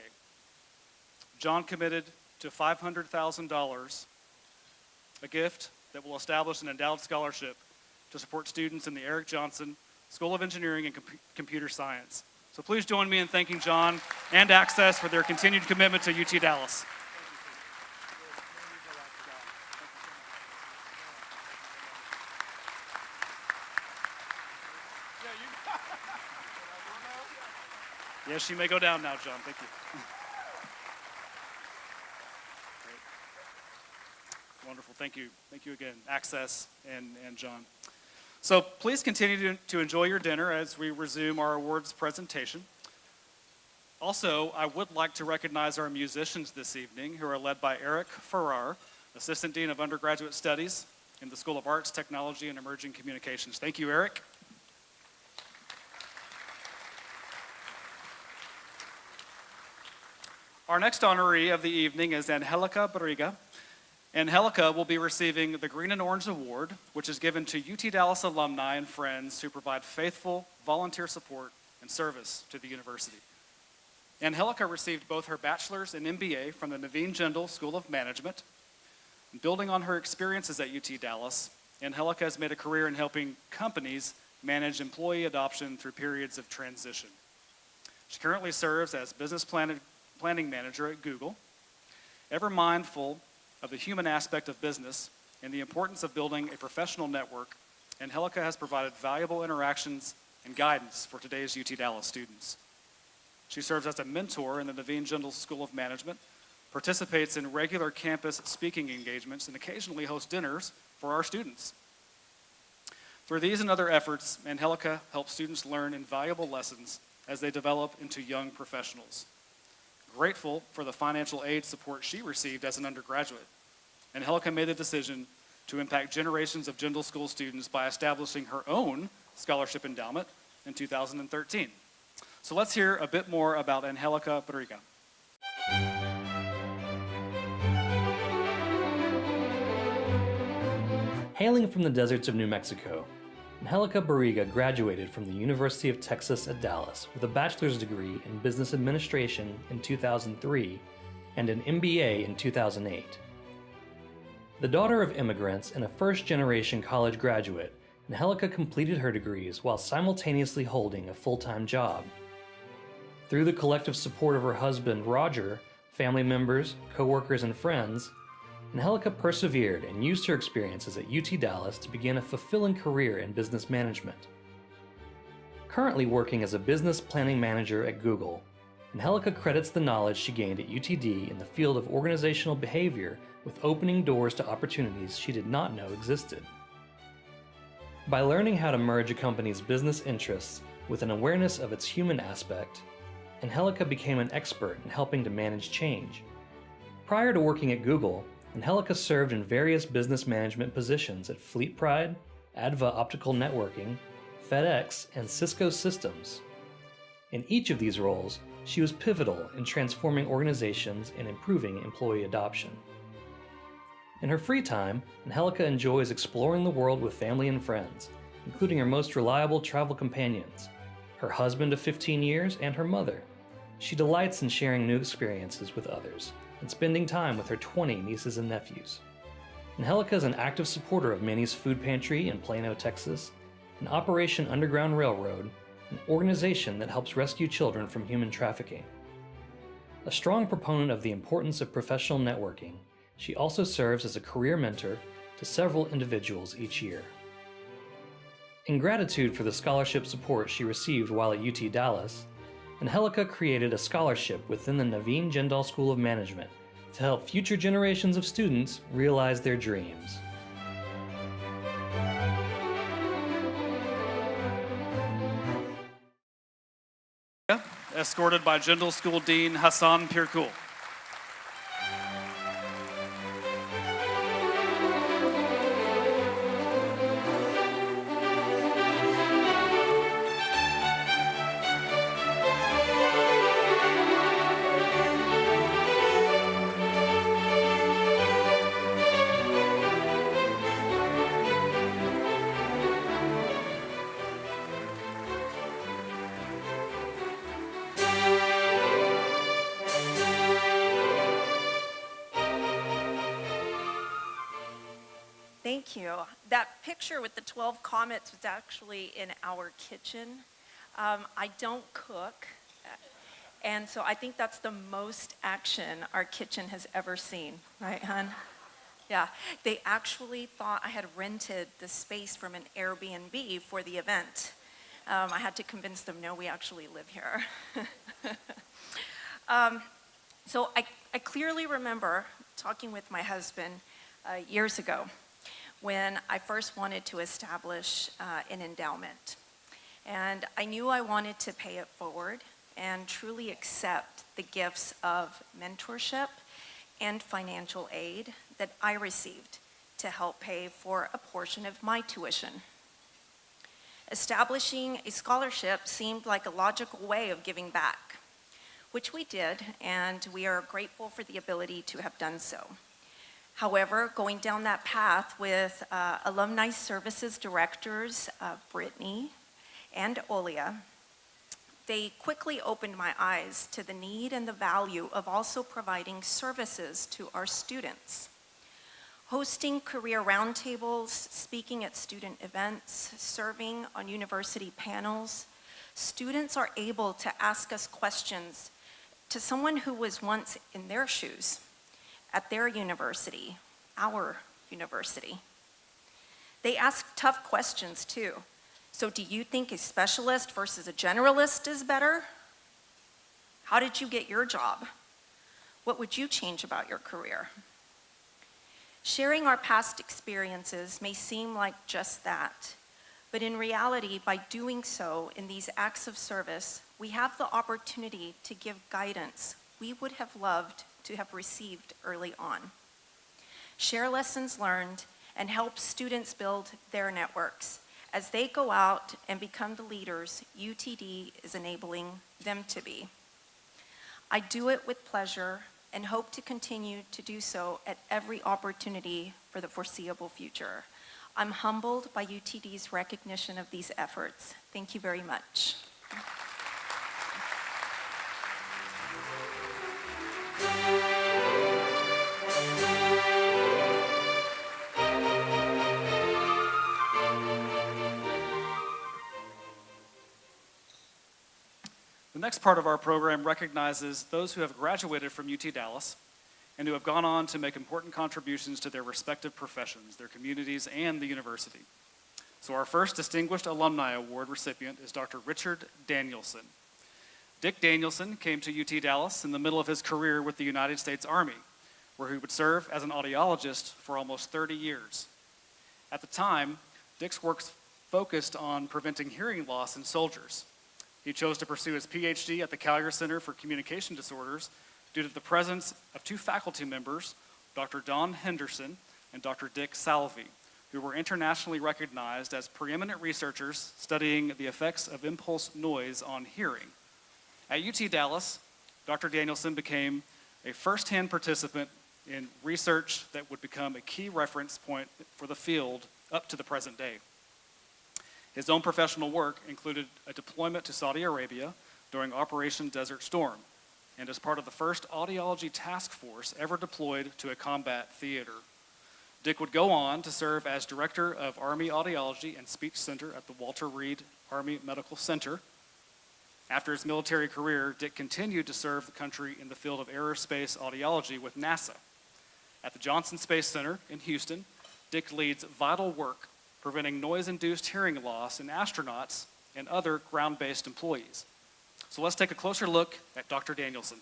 John committed to $500,000, a gift that will establish an endowed scholarship to support students in the Eric Johnson School of Engineering and Computer Science. So please join me in thanking John and Access for their continued commitment to UT Dallas. Yes, you may go down now, John. Thank you. Great. Wonderful. Thank you. Thank you again, Access and John. So please continue to enjoy your dinner as we resume our awards presentation. Also, I would like to recognize our musicians this evening, who are led by Eric Farrar, Assistant Dean of Undergraduate Studies in the School of Arts, Technology, and Emerging Communications. Thank you, Eric. Our next honoree of the evening is Angelica Barriga. Angelica will be receiving the Green and Orange Award, which is given to UT Dallas alumni and friends who provide faithful volunteer support and service to the university. Angelica received both her bachelor's and MBA from the Naveen Jindal School of Management. Building on her experiences at UT Dallas, Angelica has made a career in helping companies manage employee adoption through periods of transition. She currently serves as business planning manager at Google. Ever mindful of the human aspect of business and the importance of building a professional network, Angelica has provided valuable interactions and guidance for today's UT Dallas students. She serves as a mentor in the Naveen Jindal School of Management, participates in regular campus speaking engagements, and occasionally hosts dinners for our students. Through these and other efforts, Angelica helps students learn invaluable lessons as they develop into young professionals. Grateful for the financial aid support she received as an undergraduate, Angelica made the decision to impact generations of Jindal School students by establishing her own scholarship endowment in 2013. So let's hear a bit more about Angelica Barriga. Hailing from the deserts of New Mexico, Angelica Barriga graduated from the University of Texas at Dallas with a bachelor's degree in business administration in 2003 and an MBA in 2008. The daughter of immigrants and a first-generation college graduate, Angelica completed her degrees while simultaneously holding a full-time job. Through the collective support of her husband, Roger, family members, co-workers, and friends, Angelica persevered and used her experiences at UT Dallas to begin a fulfilling career in business management. Currently working as a business planning manager at Google, Angelica credits the knowledge she gained at UTD in the field of organizational behavior with opening doors to opportunities she did not know existed. By learning how to merge a company's business interests with an awareness of its human aspect, Angelica became an expert in helping to manage change. Prior to working at Google, Angelica served in various business management positions at Fleet Pride, Adva Optical Networking, FedEx, and Cisco Systems. In each of these roles, she was pivotal in transforming organizations and improving employee adoption. In her free time, Angelica enjoys exploring the world with family and friends, including her most reliable travel companions, her husband of 15 years, and her mother. She delights in sharing new experiences with others and spending time with her 20 nieces and nephews. Angelica is an active supporter of Minnie's Food Pantry in Plano, Texas, and Operation Underground Railroad, an organization that helps rescue children from human trafficking. A strong proponent of the importance of professional networking, she also serves as a career mentor to several individuals each year. In gratitude for the scholarship support she received while at UT Dallas, Angelica created a scholarship within the Naveen Jindal School of Management to help future generations of students realize their dreams. Escorted by Jindal School Dean Hassan Pirkul. Thank you. That picture with the 12 comets was actually in our kitchen. I don't cook, and so I think that's the most action our kitchen has ever seen, right, hon? Yeah, they actually thought I had rented the space from an Airbnb for the event. I had to convince them, no, we actually live here. So I clearly remember talking with my husband years ago when I first wanted to establish an endowment. And I knew I wanted to pay it forward and truly accept the gifts of mentorship and financial aid that I received to help pay for a portion of my tuition. Establishing a scholarship seemed like a logical way of giving back, which we did, and we are grateful for the ability to have done so. However, going down that path with Alumni Services Directors Brittany and Olia, they quickly opened my eyes to the need and the value of also providing services to our students. Hosting career roundtables, speaking at student events, serving on university panels, students are able to ask us questions to someone who was once in their shoes at their university, our university. They ask tough questions too. So do you think a specialist versus a generalist is better? How did you get your job? What would you change about your career? Sharing our past experiences may seem like just that, but in reality, by doing so in these acts of service, we have the opportunity to give guidance we would have loved to have received early on. Share lessons learned and help students build their networks as they go out and become the leaders UTD is enabling them to be. I do it with pleasure and hope to continue to do so at every opportunity for the foreseeable future. I'm humbled by UTD's recognition of these efforts. Thank you very much. next part of our program recognizes those who have graduated from UT Dallas and who have gone on to make important contributions to their respective professions, their communities, and the university. So our first Distinguished Alumni Award recipient is Dr. Richard Danielson. Dick Danielson came to UT Dallas in the middle of his career with the United States Army, where he would serve as an audiologist for almost 30 years. At the time, Dick's work focused on preventing hearing loss in soldiers. He chose to pursue his PhD at the Gala Center for Communication Disorders due to the presence of two faculty members, Dr. Don Henderson and Dr. Dick Salvi, who were internationally recognized as preeminent researchers studying the effects of impulse noise on hearing. At UT Dallas, Dr. Danielson became a first-hand participant in research that would become a key reference point for the field up to the present day. His own professional work included a deployment to Saudi Arabia during Operation Desert Storm, and as part of the first audiology task force ever deployed to a combat theater. Dick would go on to serve as Director of Army Audiology and Speech Center at the Walter Reed Army Medical Center. After his military career, Dick continued to serve the country in the field of aerospace audiology with NASA. At the Johnson Space Center in Houston, Dick leads vital work preventing noise-induced hearing loss in astronauts and other ground-based employees. So let's take a closer look at Dr. Danielson.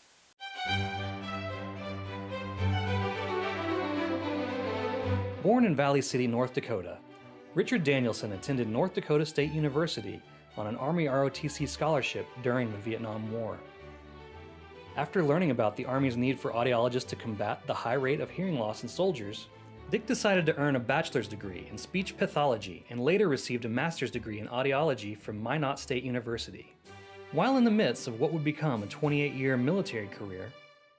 Born in Valley City, North Dakota, Richard Danielson attended North Dakota State University on an Army ROTC scholarship during the Vietnam War. After learning about the Army's need for audiologists to combat the high rate of hearing loss in soldiers, Dick decided to earn a bachelor's degree in speech pathology and later received a master's degree in audiology from Minot State University. While in the midst of what would become a 28-year military career,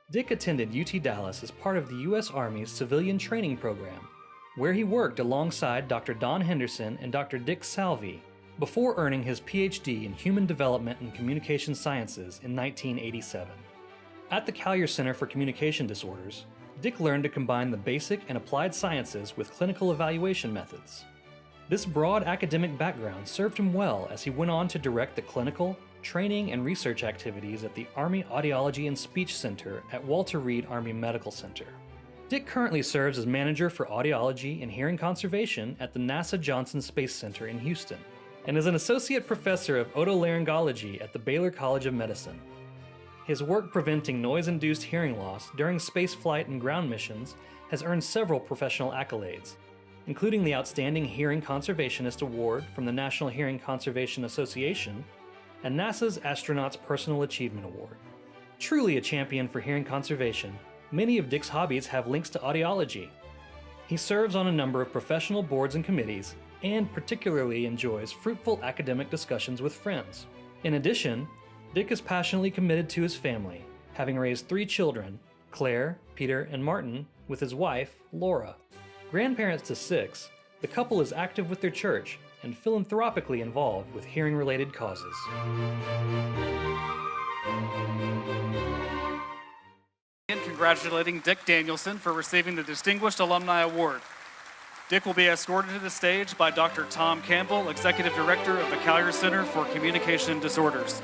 Dick attended UT Dallas as part of the U.S. Army's civilian training program, where he worked alongside Dr. Don Henderson and Dr. Dick Salvi before earning his PhD in Human Development and Communication Sciences in 1987. At the Gala Center for Communication Disorders, Dick learned to combine the basic and applied sciences with clinical evaluation methods. This broad academic background served him well as he went on to direct the clinical, training, and research activities at the Army Audiology and Speech Center at Walter Reed Army Medical Center. Dick currently serves as manager for audiology and hearing conservation at the NASA Johnson Space Center in Houston, and is an associate professor of otolaryngology at the Baylor College of Medicine. His work preventing noise-induced hearing loss during spaceflight and ground missions has earned several professional accolades, including the Outstanding Hearing Conservationist Award from the National Hearing Conservation Association and NASA's Astronaut's Personal Achievement Award. Truly a champion for hearing conservation, many of Dick's hobbies have links to audiology. He serves on a number of professional boards and committees and particularly enjoys fruitful academic discussions with friends. In addition, Dick is passionately committed to his family, having raised 3 children, Claire, Peter, and Martin, with his wife, Laura. Grandparents to 6, the couple is active with their church and philanthropically involved with hearing-related causes. And congratulating Dick Danielson for receiving the Distinguished Alumni Award. Dick will be escorted to the stage by Dr. Tom Campbell, Executive Director of the Gala Center for Communication Disorders.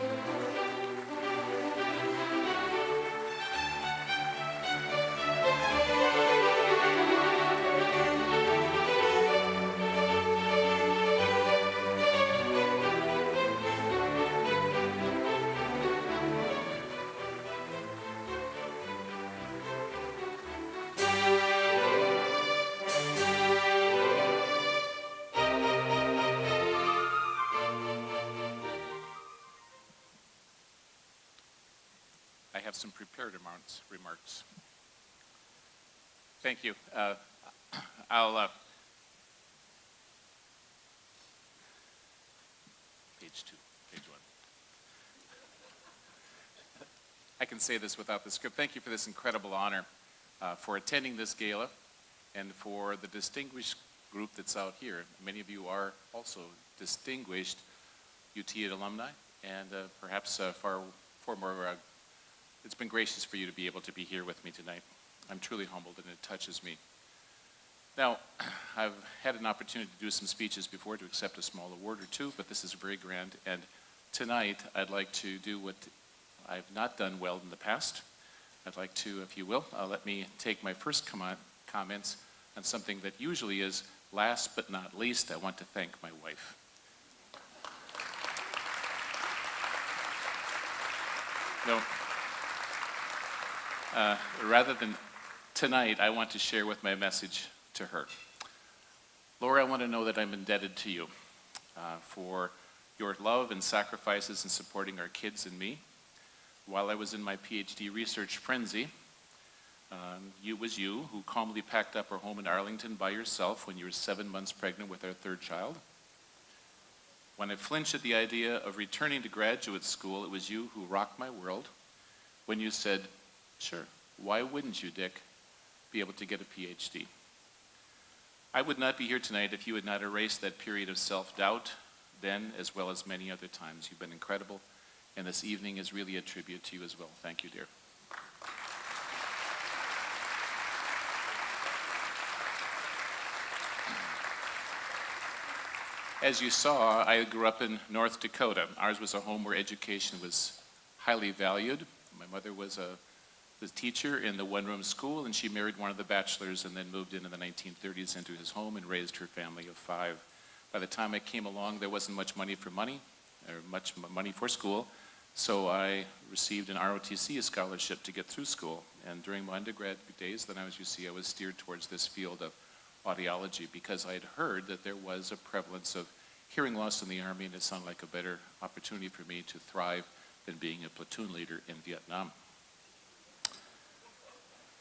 I have some prepared remarks. Thank you. I'll page 1. I can say this without the script. Thank you for this incredible honor, for attending this gala, and for the distinguished group that's out here. Many of you are also distinguished UT alumni, and perhaps far more. It's been gracious for you to be able to be here with me tonight. I'm truly humbled, and it touches me. Now, I've had an opportunity to do some speeches before to accept a small award or two, but this is very grand, and tonight I'd like to do what I've not done well in the past. I'd like to, if you will, let me take my first comments on something that usually is last but not least. I want to thank my wife. No. Rather than tonight, I want to share with my message to her. Laura, I want to know that I'm indebted to you for your love and sacrifices in supporting our kids and me. While I was in my PhD research frenzy, it was you who calmly packed up our home in Arlington by yourself when you were 7 months pregnant with our third child. When I flinched at the idea of returning to graduate school, it was you who rocked my world when you said, sure, why wouldn't you, Dick, be able to get a PhD? I would not be here tonight if you had not erased that period of self-doubt then, as well as many other times. You've been incredible, and this evening is really a tribute to you as well. Thank you, dear. As you saw, I grew up in North Dakota. Ours was a home where education was highly valued. My mother was the teacher in the one-room school, and she married one of the bachelors and then moved in the 1930s into his home and raised her family of 5. By the time I came along, there wasn't much money for school, so I received an ROTC scholarship to get through school. And during my undergrad days, then as you see, I was steered towards this field of audiology because I had heard that there was a prevalence of hearing loss in the Army, and it sounded like a better opportunity for me to thrive than being a platoon leader in Vietnam.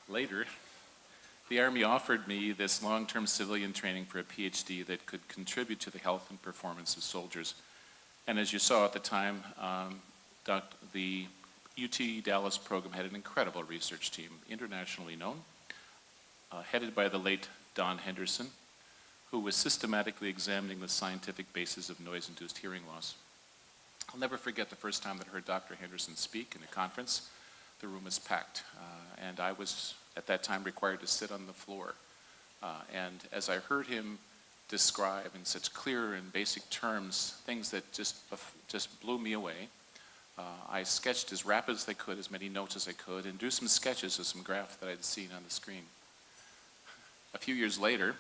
Later, the Army offered me this long-term civilian training for a PhD that could contribute to the health and performance of soldiers. And as you saw at the time, the UT Dallas program had an incredible research team, internationally known, headed by the late Don Henderson, who was systematically examining the scientific basis of noise-induced hearing loss. I'll never forget the first time that I heard Dr. Henderson speak in a conference. The room was packed, and I was at that time required to sit on the floor. And as I heard him describe in such clear and basic terms things that just blew me away, I sketched as rapid as I could, as many notes as I could, and drew some sketches of some graphs that I'd seen on the screen. A few years later,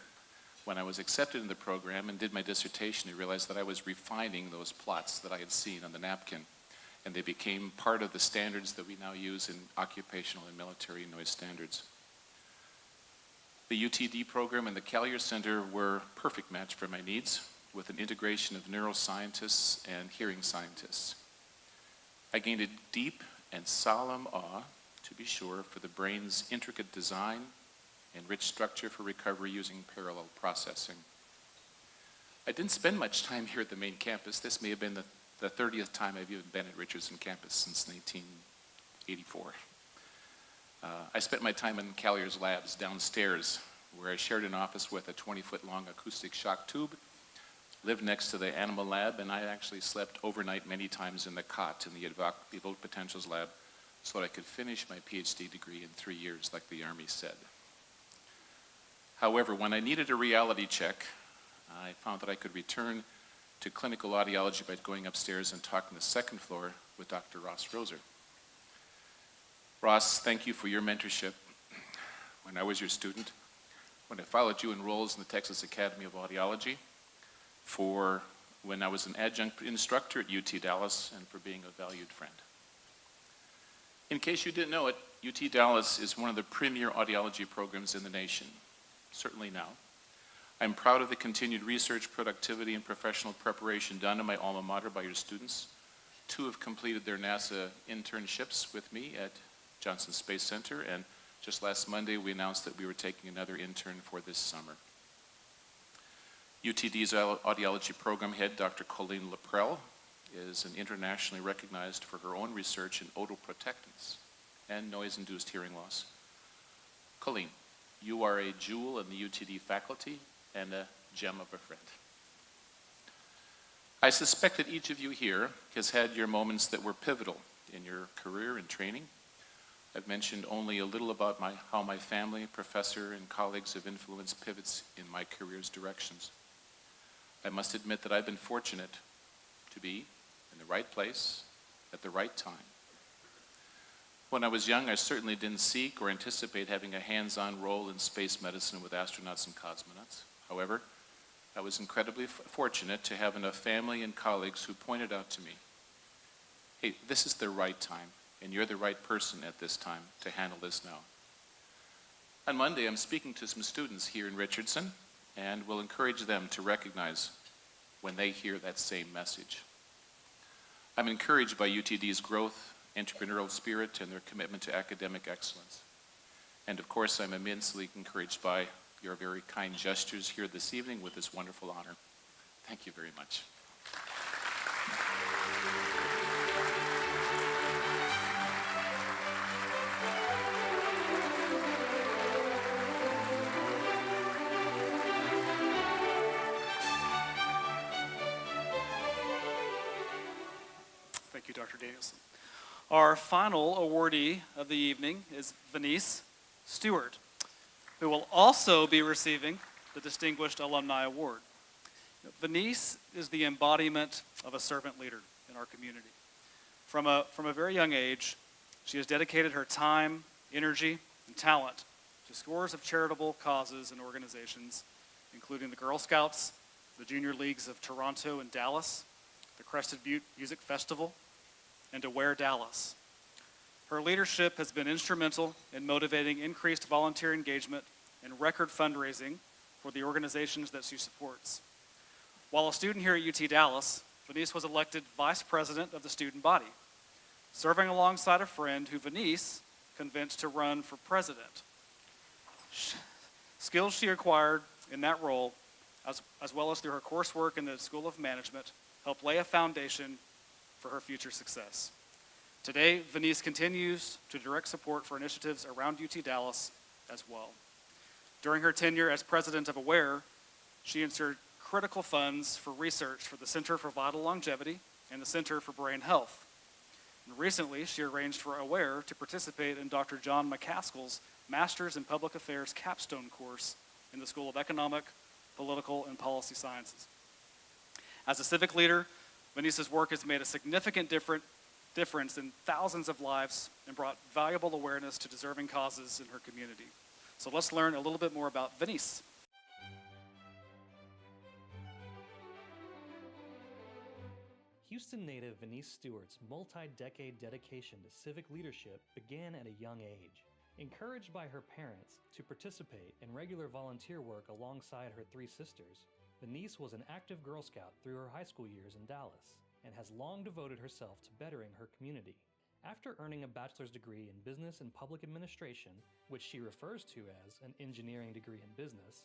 when I was accepted in the program and did my dissertation, I realized that I was refining those plots that I had seen on the napkin, and they became part of the standards that we now use in occupational and military noise standards. The UTD program and the Callier Center were a perfect match for my needs, with an integration of neuroscientists and hearing scientists. I gained a deep and solemn awe, to be sure, for the brain's intricate design and rich structure for recovery using parallel processing. I didn't spend much time here at the main campus. This may have been the 30th time I've even been at Richardson campus since 1984. I spent my time in Callier's labs downstairs, where I shared an office with a 20-foot-long acoustic shock tube, lived next to the animal lab, and I actually slept overnight many times in the cot in the evoked potentials lab so that I could finish my PhD degree in 3 years, like the Army said. However, when I needed a reality check, I found that I could return to clinical audiology by going upstairs and talking the second floor with Dr. Ross Roser. Ross, thank you for your mentorship when I was your student, when I followed you in roles in the Texas Academy of Audiology, for when I was an adjunct instructor at UT Dallas, and for being a valued friend. In case you didn't know it, UT Dallas is one of the premier audiology programs in the nation, certainly now. I'm proud of the continued research, productivity, and professional preparation done in my alma mater by your students. 2 have completed their NASA internships with me at Johnson Space Center, and just last Monday we announced that we were taking another intern for this summer. UTD's audiology program head, Dr. Colleen Laprelle, is an internationally recognized for her own research in otoprotectants and noise-induced hearing loss. Colleen, you are a jewel in the UTD faculty and a gem of a friend. I suspect that each of you here has had your moments that were pivotal in your career and training. I've mentioned only a little about how my family, professor, and colleagues have influenced pivots in my career's directions. I must admit that I've been fortunate to be in the right place at the right time When I was young, I certainly didn't seek or anticipate having a hands-on role in space medicine with astronauts and cosmonauts. However, I was incredibly fortunate to have enough family and colleagues who pointed out to me, hey, this is the right time, and you're the right person at this time to handle this now. On Monday, I'm speaking to some students here in Richardson, and will encourage them to recognize when they hear that same message. I'm encouraged by UTD's growth, entrepreneurial spirit, and their commitment to academic excellence. And of course, I'm immensely encouraged by your very kind gestures here this evening with this wonderful honor. Thank you very much. Thank you, Dr. Danielson. Our final awardee of the evening is Venice Stewart, who will also be receiving the Distinguished Alumni Award. Venice is the embodiment of a servant leader in our community. From a very young age, she has dedicated her time, energy, and talent to scores of charitable causes and organizations, including the Girl Scouts, the Junior Leagues of Toronto and Dallas, the Crested Butte Music Festival, and Aware Dallas. Her leadership has been instrumental in motivating increased volunteer engagement and record fundraising for the organizations that she supports. While a student here at UT Dallas, Venice was elected vice president of the student body, serving alongside a friend who Venice convinced to run for president. Skills she acquired in that role, as well as through her coursework in the School of Management, helped lay a foundation for her future success. Today, Venice continues to direct support for initiatives around UT Dallas as well. During her tenure as president of AWARE, she ensured critical funds for research for the Center for Vital Longevity and the Center for Brain Health. And recently, she arranged for AWARE to participate in Dr. John McCaskill's Master's in Public Affairs capstone course in the School of Economic, Political, and Policy Sciences. As a civic leader, Venice's work has made a significant difference in thousands of lives and brought valuable awareness to deserving causes in her community. So let's learn a little bit more about Venice. Houston native Venice Stewart's multi-decade dedication to civic leadership began at a young age. Encouraged by her parents to participate in regular volunteer work alongside her three sisters, Venice was an active Girl Scout through her high school years in Dallas and has long devoted herself to bettering her community. After earning a bachelor's degree in business and public administration, which she refers to as an engineering degree in business,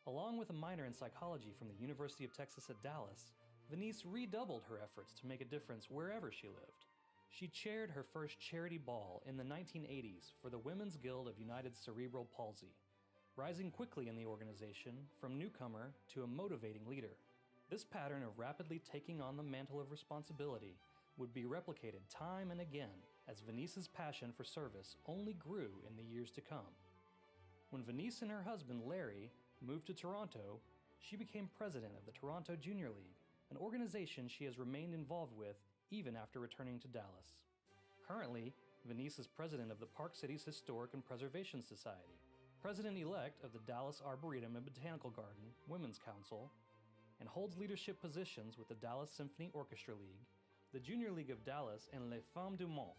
along with a minor in psychology from the University of Texas at Dallas, Venice redoubled her efforts to make a difference wherever she lived. She chaired her first charity ball in the 1980s for the Women's Guild of United Cerebral Palsy, rising quickly in the organization from newcomer to a motivating leader. This pattern of rapidly taking on the mantle of responsibility would be replicated time and again as Venice's passion for service only grew in the years to come. When Venice and her husband Larry moved to Toronto, she became president of the Toronto Junior League, an organization she has remained involved with even after returning to Dallas. Currently, Venice is president of the Park Cities Historic and Preservation Society, president-elect of the Dallas Arboretum and Botanical Garden Women's Council, and holds leadership positions with the Dallas Symphony Orchestra League, the Junior League of Dallas, and Les Femmes du Mont.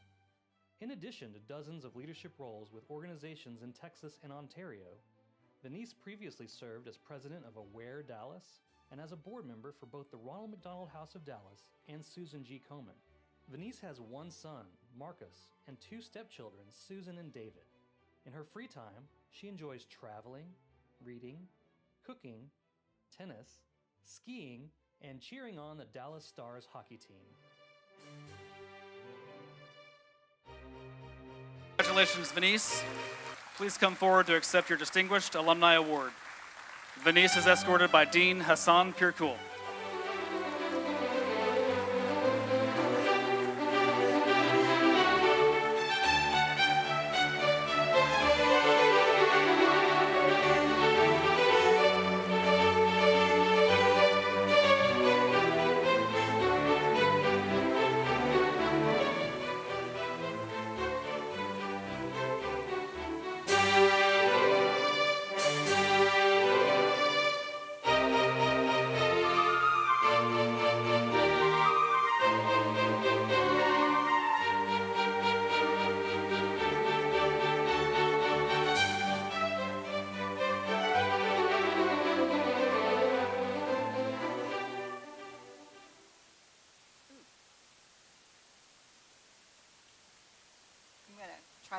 In addition to dozens of leadership roles with organizations in Texas and Ontario, Venice previously served as president of AWARE Dallas and as a board member for both the Ronald McDonald House of Dallas and Susan G. Komen. Venice has one son, Marcus, and two stepchildren, Susan and David. In her free time, she enjoys traveling, reading, cooking, tennis, skiing, and cheering on the Dallas Stars hockey team. Congratulations, Venice. Please come forward to accept your Distinguished Alumni Award. Venice is escorted by Dean Hassan Pirkul.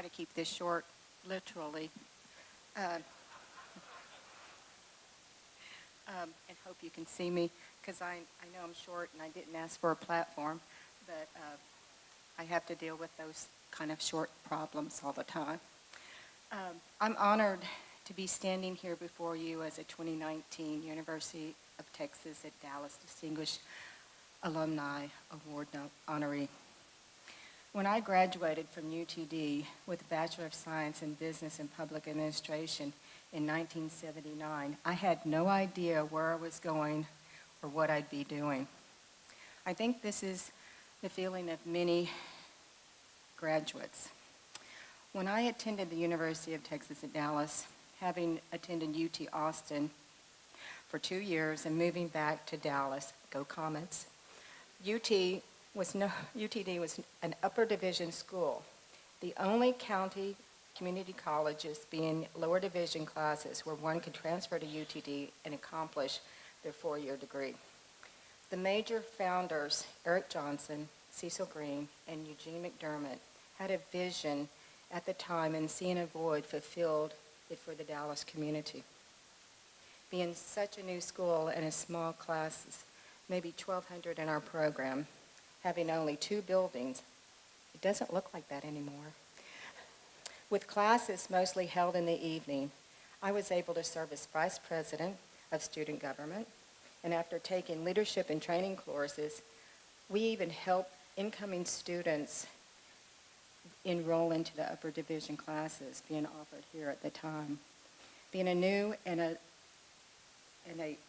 try to keep this short, literally. Um, and hope you can see me, because I know I'm short and I didn't ask for a platform, but I have to deal with those kind of short problems all the time. I'm honored to be standing here before you as a 2019 University of Texas at Dallas Distinguished Alumni Award honoree. When I graduated from UTD with a Bachelor of Science in Business and Public Administration in 1979, I had no idea where I was going or what I'd be doing. I think this is the feeling of many graduates. When I attended the University of Texas at Dallas, having attended UT Austin for 2 years and moving back to Dallas, go Comets, UTD was an upper division school, the only county community colleges being lower division classes where one could transfer to UTD and accomplish their 4-year degree. The major founders, Eric Johnson, Cecil Green, and Eugene McDermott, had a vision at the time and seeing a void fulfilled it for the Dallas community. Being such a new school and a small classes, maybe 1,200 in our program, having only 2 buildings, it doesn't look like that anymore. With classes mostly held in the evening, I was able to serve as vice president of student government, and after taking leadership and training courses, we even helped incoming students enroll into the upper division classes being offered here at the time. Being a new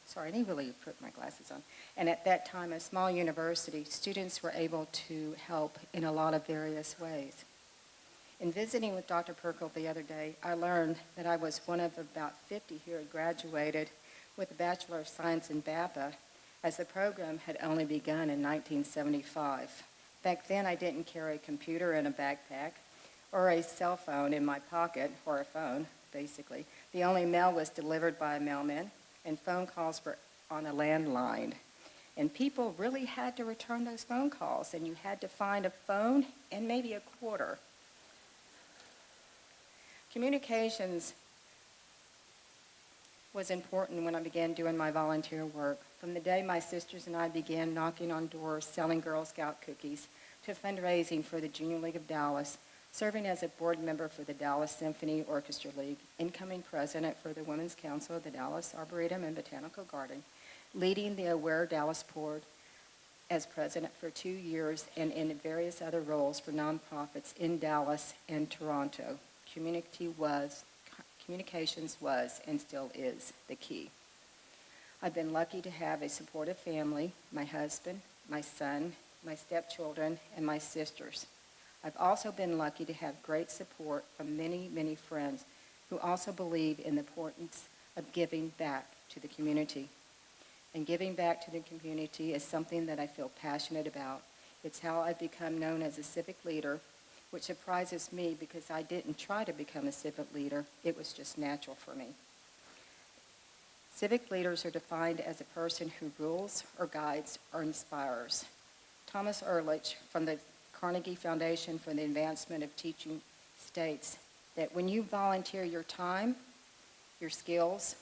sorry, I didn't really put my glasses on. And at that time, a small university, students were able to help in a lot of various ways. In visiting with Dr. Perkle the other day, I learned that I was one of about 50 who had graduated with a Bachelor of Science in BAPA, as the program had only begun in 1975. Back then, I didn't carry a computer in a backpack or a cell phone in my pocket, or a phone, basically. The only mail was delivered by a mailman, and phone calls were on a landline. And people really had to return those phone calls, and you had to find a phone and maybe a quarter. Communications was important when I began doing my volunteer work. From the day my sisters and I began knocking on doors, selling Girl Scout cookies, to fundraising for the Junior League of Dallas, serving as a board member for the Dallas Symphony Orchestra League, incoming president for the Women's Council of the Dallas Arboretum and Botanical Garden, leading the Aware Dallas Board as president for 2 years, and in various other roles for nonprofits in Dallas and Toronto. Communications was and still is the key. I've been lucky to have a supportive family, my husband, my son, my stepchildren, and my sisters. I've also been lucky to have great support from many, many friends who also believe in the importance of giving back to the community. And giving back to the community is something that I feel passionate about. It's how I've become known as a civic leader, which surprises me because I didn't try to become a civic leader. It was just natural for me. Civic leaders are defined as a person who rules or guides or inspires. Thomas Ehrlich from the Carnegie Foundation for the Advancement of Teaching states that when you volunteer your time, your skills,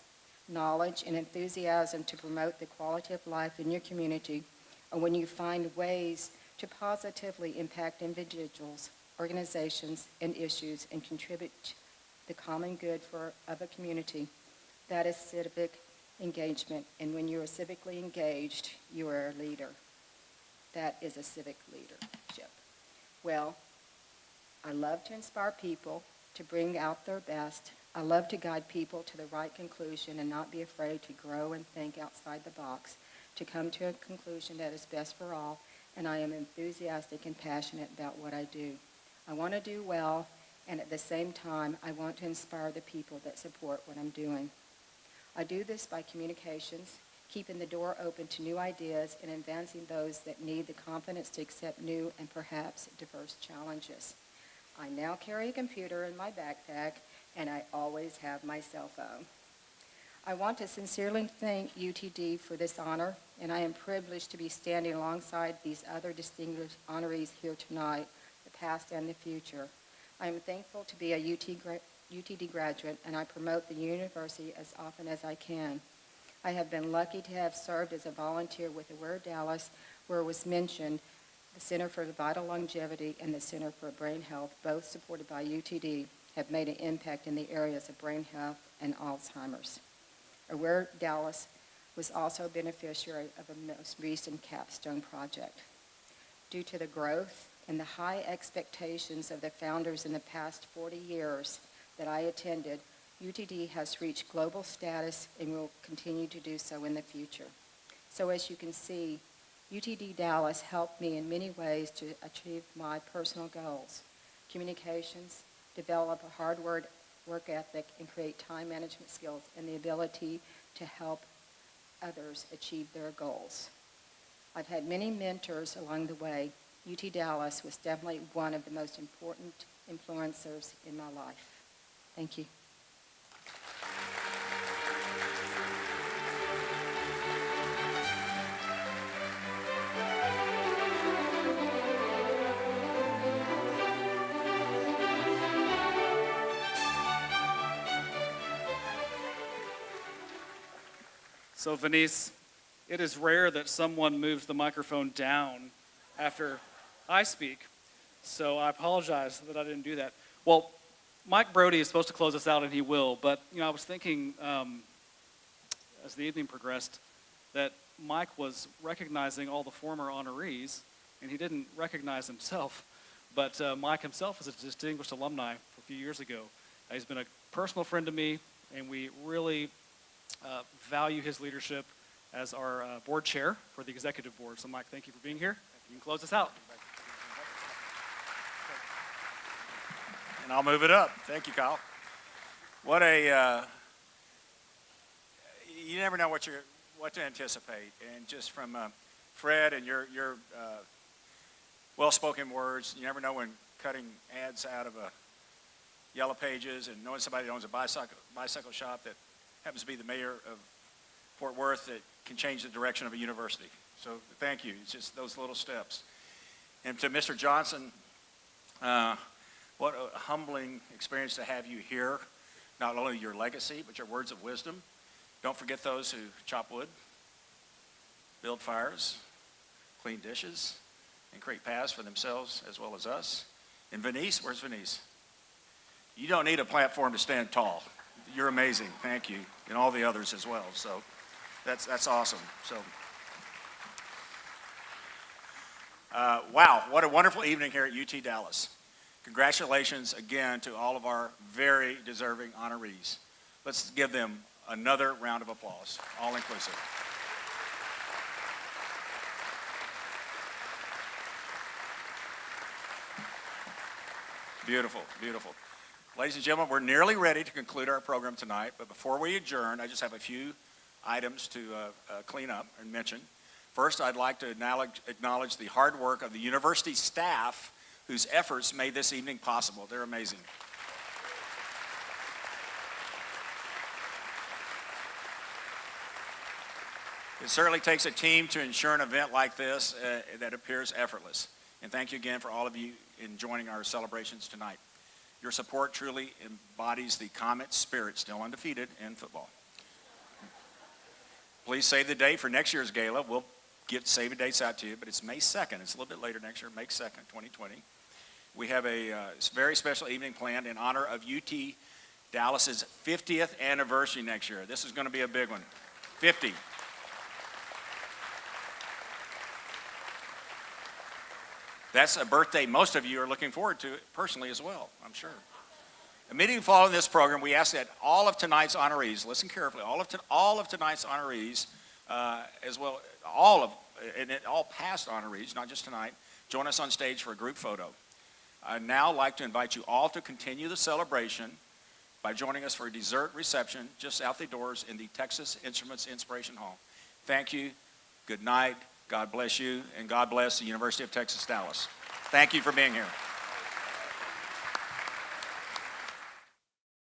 knowledge, and enthusiasm to promote the quality of life in your community, or when you find ways to positively impact individuals, organizations, and issues and contribute to the common good of a community, that is civic engagement. And when you are civically engaged, you are a leader. That is a civic leadership. Well, I love to inspire people to bring out their best. I love to guide people to the right conclusion and not be afraid to grow and think outside the box, to come to a conclusion that is best for all, and I am enthusiastic and passionate about what I do. I want to do well, and at the same time, I want to inspire the people that support what I'm doing. I do this by communications, keeping the door open to new ideas and advancing those that need the confidence to accept new and perhaps diverse challenges. I now carry a computer in my backpack, and I always have my cell phone. I want to sincerely thank UTD for this honor, and I am privileged to be standing alongside these other distinguished honorees here tonight, the past and the future. I am thankful to be a UTD graduate, and I promote the university as often as I can. I have been lucky to have served as a volunteer with Aware Dallas, where it was mentioned the Center for Vital Longevity and the Center for Brain Health, both supported by UTD, have made an impact in the areas of brain health and Alzheimer's. Aware Dallas was also a beneficiary of a most recent capstone project. Due to the growth and the high expectations of the founders in the past 40 years that I attended, UTD has reached global status and will continue to do so in the future. So as you can see, UTD Dallas helped me in many ways to achieve my personal goals: communications, develop a hard work ethic, and create time management skills, and the ability to help others achieve their goals. I've had many mentors along the way. UT Dallas was definitely one of the most important influencers in my life. Thank you. So Venice, it is rare that someone moves the microphone down after I speak, so I apologize that I didn't do that. Well, Mike Brody is supposed to close us out, and he will, but I was thinking as the evening progressed that Mike was recognizing all the former honorees, and he didn't recognize himself, but Mike himself is a distinguished alumni from a few years ago. He's been a personal friend to me, and we really value his leadership as our board chair for the executive board. So Mike, thank you for being here. You can close us out. And I'll move it up. Thank you, Kyle. What a, you never know what to anticipate. And just from Fred and your well-spoken words, you never know when cutting ads out of Yellow Pages and knowing somebody that owns a bicycle shop that happens to be the mayor of Fort Worth, that can change the direction of a university. So thank you. It's just those little steps. And to Mr. Johnson, what a humbling experience to have you here. Not only your legacy, but your words of wisdom. Don't forget those who chop wood, build fires, clean dishes, and create paths for themselves as well as us. And Venice, where's Venice? You don't need a platform to stand tall. You're amazing. Thank you. And all the others as well. So that's awesome. So, wow, what a wonderful evening here at UT Dallas. Congratulations again to all of our very deserving honorees. Let's give them another round of applause, all inclusive. Beautiful, beautiful. Ladies and gentlemen, we're nearly ready to conclude our program tonight, but before we adjourn, I just have a few items to clean up and mention. First, I'd like to acknowledge the hard work of the university staff whose efforts made this evening possible. They're amazing. It certainly takes a team to ensure an event like this that appears effortless. And thank you again for all of you in joining our celebrations tonight. Your support truly embodies the Comet spirit, still undefeated in football. Please save the date for next year's gala. We'll get save the dates out to you, but it's May 2nd. It's a little bit later next year, May 2nd, 2020. We have a very special evening planned in honor of UT Dallas's 50th anniversary next year. This is going to be a big one. 50. That's a birthday most of you are looking forward to personally as well, I'm sure. Immediately following this program, we ask that all of tonight's honorees, listen carefully, all of tonight's honorees, as well, all past honorees, not just tonight, join us on stage for a group photo. I'd now like to invite you all to continue the celebration by joining us for a dessert reception just out the doors in the Texas Instruments Inspiration Hall. Thank you, good night, God bless you, and God bless the University of Texas, Dallas. Thank you for being here.